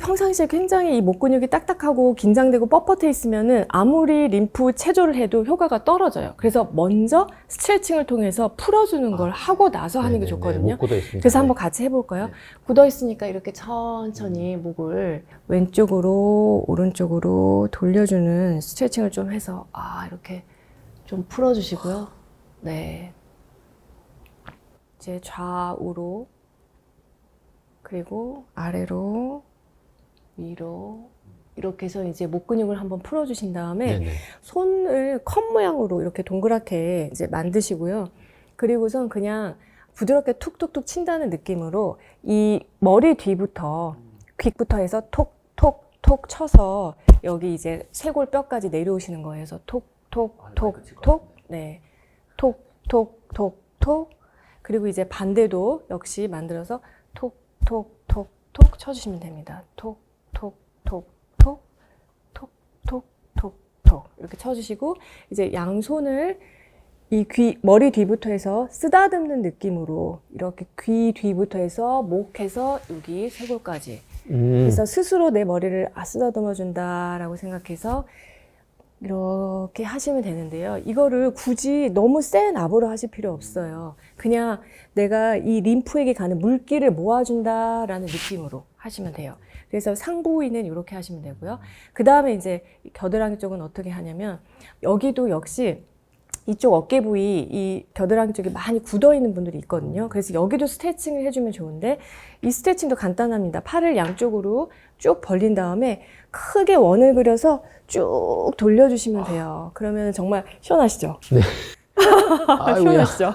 S1: 평상시에 굉장히 이 목 근육이 딱딱하고 긴장되고 뻣뻣해 있으면은 아무리 림프 체조를 해도 효과가 떨어져요. 그래서 먼저 스트레칭을 통해서 풀어주는 걸 하고 나서 하는 게 좋거든요. 그래서 한번 같이 해볼까요?
S2: 네.
S1: 굳어 있으니까 이렇게 천천히 목을 왼쪽으로 오른쪽으로 돌려주는 스트레칭을 좀 해서 이렇게 좀 풀어주시고요. 네. 이제 좌우로 그리고 아래로 위로 이렇게 해서 이제 목 근육을 한번 풀어주신 다음에
S2: 네네.
S1: 손을 컵 모양으로 이렇게 동그랗게 이제 만드시고요. 그리고선 그냥 부드럽게 툭툭툭 친다는 느낌으로 이 머리 뒤부터 귓부터 해서 톡톡톡 쳐서 여기 이제 쇄골뼈까지 내려오시는 거예요. 그래서 톡톡톡톡 네, 톡톡톡톡 그리고 이제 반대도 역시 만들어서 톡톡톡톡 쳐주시면 됩니다. 톡톡톡톡 톡톡톡톡 이렇게 쳐주시고 이제 양손을 이 머리 뒤부터 해서 쓰다듬는 느낌으로 이렇게 귀 뒤부터 해서 목해서 여기 쇄골까지 그래서 스스로 내 머리를 쓰다듬어 준다라고 생각해서 이렇게 하시면 되는데요. 이거를 굳이 너무 센 압으로 하실 필요 없어요. 그냥 내가 이 림프에게 가는 물기를 모아준다라는 느낌으로 하시면 돼요. 그래서 상부위는 이렇게 하시면 되고요. 그 다음에 이제 겨드랑이 쪽은 어떻게 하냐면 여기도 역시 이쪽 어깨 부위, 이 겨드랑이 쪽이 많이 굳어 있는 분들이 있거든요. 그래서 여기도 스트레칭을 해주면 좋은데 이 스트레칭도 간단합니다. 팔을 양쪽으로 쭉 벌린 다음에 크게 원을 그려서 쭉 돌려주시면 돼요. 그러면 정말 시원하시죠?
S2: 네.
S1: 시원하시죠?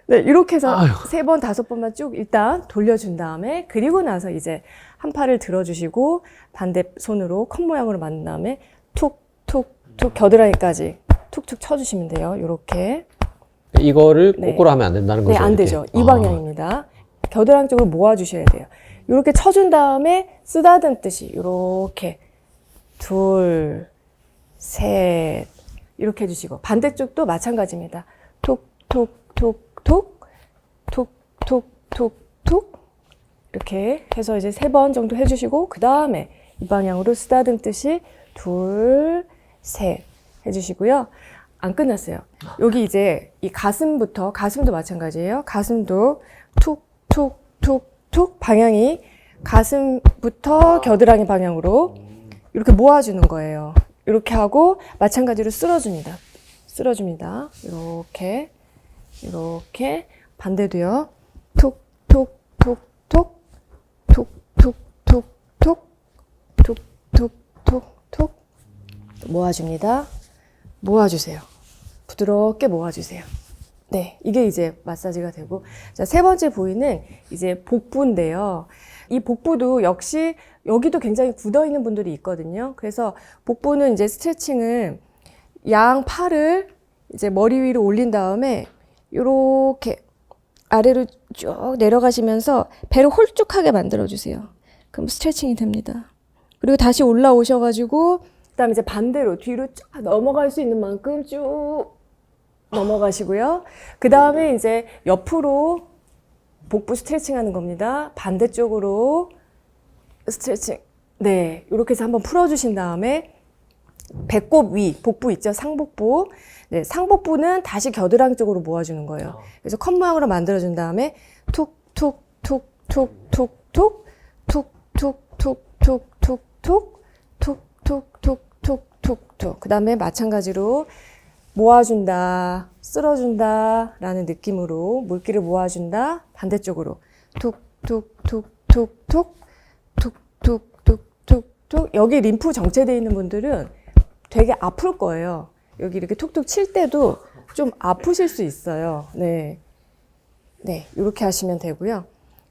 S1: 네, 이렇게 해서 3번, 5번만 쭉 일단 돌려준 다음에 그리고 나서 이제 한 팔을 들어주시고 반대 손으로 컵 모양으로 만든 다음에 툭툭툭 겨드랑이까지 툭툭 쳐주시면 돼요. 이렇게.
S2: 이거를 거꾸로 하면 안 된다는 거죠?
S1: 네, 안 되죠. 이 방향입니다. 겨드랑이 쪽으로 모아주셔야 돼요. 이렇게 쳐준 다음에 쓰다듬듯이 이렇게 둘, 셋 이렇게 해주시고 반대쪽도 마찬가지입니다. 톡톡톡톡 톡톡톡톡 이렇게 해서 이제 3번 정도 해주시고 그 다음에 이 방향으로 쓰다듬듯이 둘, 셋 해주시고요. 안 끝났어요. 여기 이제 이 가슴부터 가슴도 마찬가지예요. 가슴도 툭툭툭툭 방향이 가슴부터 겨드랑이 방향으로 이렇게 모아주는 거예요. 이렇게 하고 마찬가지로 쓸어줍니다. 쓸어줍니다. 이렇게 반대도요. 툭툭툭툭 툭툭툭툭 툭툭툭툭 모아줍니다. 모아주세요. 부드럽게 모아주세요. 네, 이게 이제 마사지가 되고 자, 3번째 부위는 이제 복부인데요. 이 복부도 역시 여기도 굉장히 굳어 있는 분들이 있거든요. 그래서 복부는 이제 스트레칭을 양 팔을 이제 머리 위로 올린 다음에 이렇게 아래로 쭉 내려가시면서 배를 홀쭉하게 만들어주세요. 그럼 스트레칭이 됩니다. 그리고 다시 올라오셔가지고 그다음에 이제 반대로 뒤로 쫙 넘어갈 수 있는 만큼 쭉 넘어가시고요. 그 다음에 이제 옆으로 복부 스트레칭 하는 겁니다. 반대쪽으로 스트레칭. 네, 이렇게 해서 한번 풀어주신 다음에 배꼽 위, 복부 있죠? 상복부. 네, 상복부는 다시 겨드랑이 쪽으로 모아주는 거예요. 그래서 컵 모양으로 만들어준 다음에 툭, 툭, 툭, 툭, 툭, 툭, 툭, 툭, 툭, 툭, 툭, 툭, 툭, 툭, 툭, 툭, 툭, 툭. 그 다음에 마찬가지로 모아준다, 쓸어준다 라는 느낌으로 물기를 모아준다. 반대쪽으로 툭, 툭, 툭, 툭, 툭, 툭, 툭, 툭, 툭, 툭. 여기 림프 정체되어 있는 분들은 되게 아플 거예요. 여기 이렇게 툭툭 칠 때도 좀 아프실 수 있어요. 네. 네, 이렇게 하시면 되고요.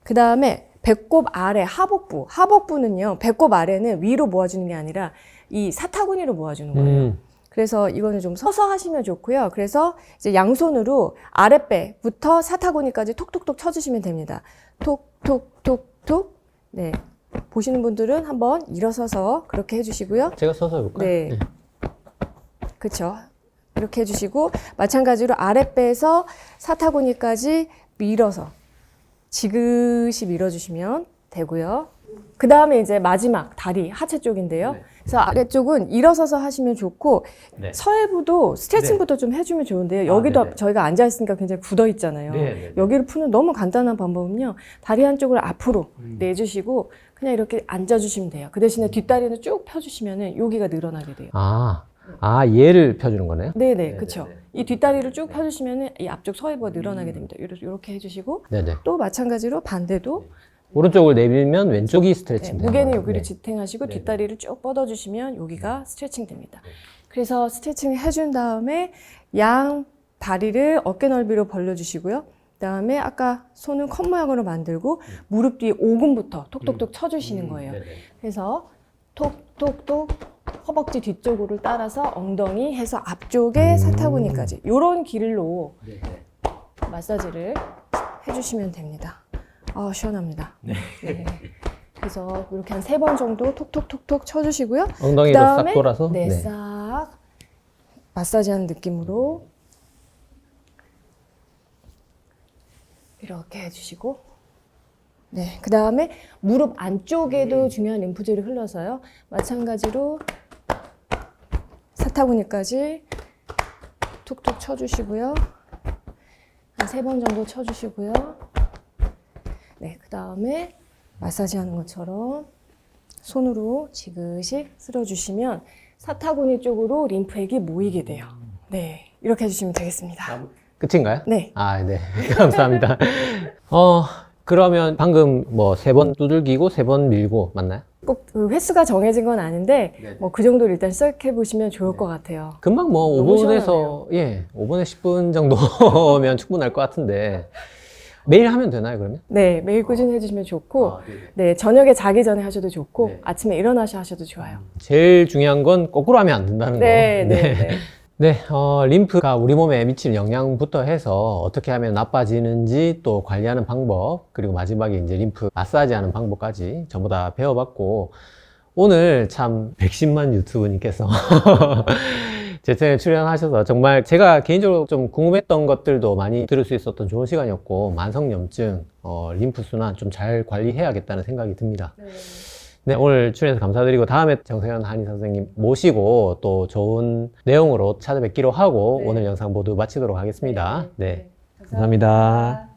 S1: 그 다음에 배꼽 아래 하복부. 하복부는요, 배꼽 아래는 위로 모아주는 게 아니라 이 사타구니로 모아주는 거예요. 그래서 이거는 좀 서서 하시면 좋고요. 그래서 이제 양손으로 아랫배부터 사타구니까지 톡톡톡 쳐주시면 됩니다. 톡톡톡톡. 네. 보시는 분들은 한번 일어서서 그렇게 해주시고요.
S2: 제가 서서 해볼까요?
S1: 네. 그렇죠. 이렇게 해주시고 마찬가지로 아랫배에서 사타구니까지 밀어서 지그시 밀어주시면 되고요. 그 다음에 이제 마지막 다리 하체 쪽인데요.
S2: 네.
S1: 그래서 아래쪽은 일어서서 하시면 좋고
S2: 네.
S1: 서해부도 스트레칭부터 좀 해주면 좋은데요.
S2: 아,
S1: 여기도
S2: 네네.
S1: 저희가 앉아 있으니까 굉장히 굳어 있잖아요.
S2: 네네네.
S1: 여기를 푸는 너무 간단한 방법은요. 다리 한쪽을 앞으로 내주시고 그냥 이렇게 앉아주시면 돼요. 그 대신에 뒷다리는 쭉 펴주시면은 여기가 늘어나게 돼요.
S2: 얘를 펴주는 거네요?
S1: 네네, 그쵸. 이 뒷다리를 쭉 펴주시면은 이 앞쪽 서해부가 늘어나게 됩니다. 이렇게 해주시고
S2: 네네.
S1: 또 마찬가지로 반대도
S2: 오른쪽을 내밀면 왼쪽이 스트레칭.
S1: 네, 무게는 여기를 지탱하시고 뒷다리를 쭉 뻗어주시면 여기가 스트레칭 됩니다. 그래서 스트레칭을 해준 다음에 양 다리를 어깨 넓이로 벌려주시고요. 그 다음에 아까 손은 컵 모양으로 만들고 무릎 뒤에 오금부터 톡톡톡 쳐주시는 거예요. 그래서 톡톡톡 허벅지 뒤쪽으로 따라서 엉덩이 해서 앞쪽에 사타구니까지 이런 길로 마사지를 해주시면 됩니다. 아, 시원합니다. 네. 그래서 이렇게 한 3번 정도 톡톡톡톡 쳐주시고요.
S2: 엉덩이로 싹
S1: 그다음에
S2: 돌아서?
S1: 네,
S2: 네.
S1: 싹 마사지하는 느낌으로 이렇게 해주시고 네, 그 다음에 무릎 안쪽에도 중요한 림프질이 흘러서요. 마찬가지로 사타구니까지 툭툭 쳐주시고요. 한 3번 정도 쳐주시고요. 네, 그 다음에 마사지 하는 것처럼 손으로 지그시 쓸어주시면 사타구니 쪽으로 림프액이 모이게 돼요. 네, 이렇게 해주시면 되겠습니다.
S2: 끝인가요?
S1: 네.
S2: 네. 감사합니다. 그러면 방금 뭐 3번 두들기고 3번 밀고 맞나요?
S1: 꼭 그 횟수가 정해진 건 아닌데 뭐 그 정도를 일단 시작해 보시면 좋을 것 같아요.
S2: 금방 뭐
S1: 너무
S2: 5분에서 5분에 10분 정도면 충분할 것 같은데 매일 하면 되나요, 그러면?
S1: 네, 매일 꾸준히 해주시면 좋고 네, 저녁에 자기 전에 하셔도 좋고 아침에 일어나셔 하셔도 좋아요.
S2: 제일 중요한 건 거꾸로 하면 안 된다는 거. 네, 림프가 우리 몸에 미치는 영향부터 해서 어떻게 하면 나빠지는지 또 관리하는 방법, 그리고 마지막에 이제 림프 마사지 하는 방법까지 전부 다 배워봤고, 오늘 참 백신만 유튜브님께서 제 채널에 출연하셔서 정말 제가 개인적으로 좀 궁금했던 것들도 많이 들을 수 있었던 좋은 시간이었고, 만성염증, 림프순환 좀 잘 관리해야겠다는 생각이 듭니다. 네, 오늘 출연해서 감사드리고 다음에 정세현 한의사 선생님 모시고 또 좋은 내용으로 찾아뵙기로 하고 오늘 영상 모두 마치도록 하겠습니다. 네, 감사합니다.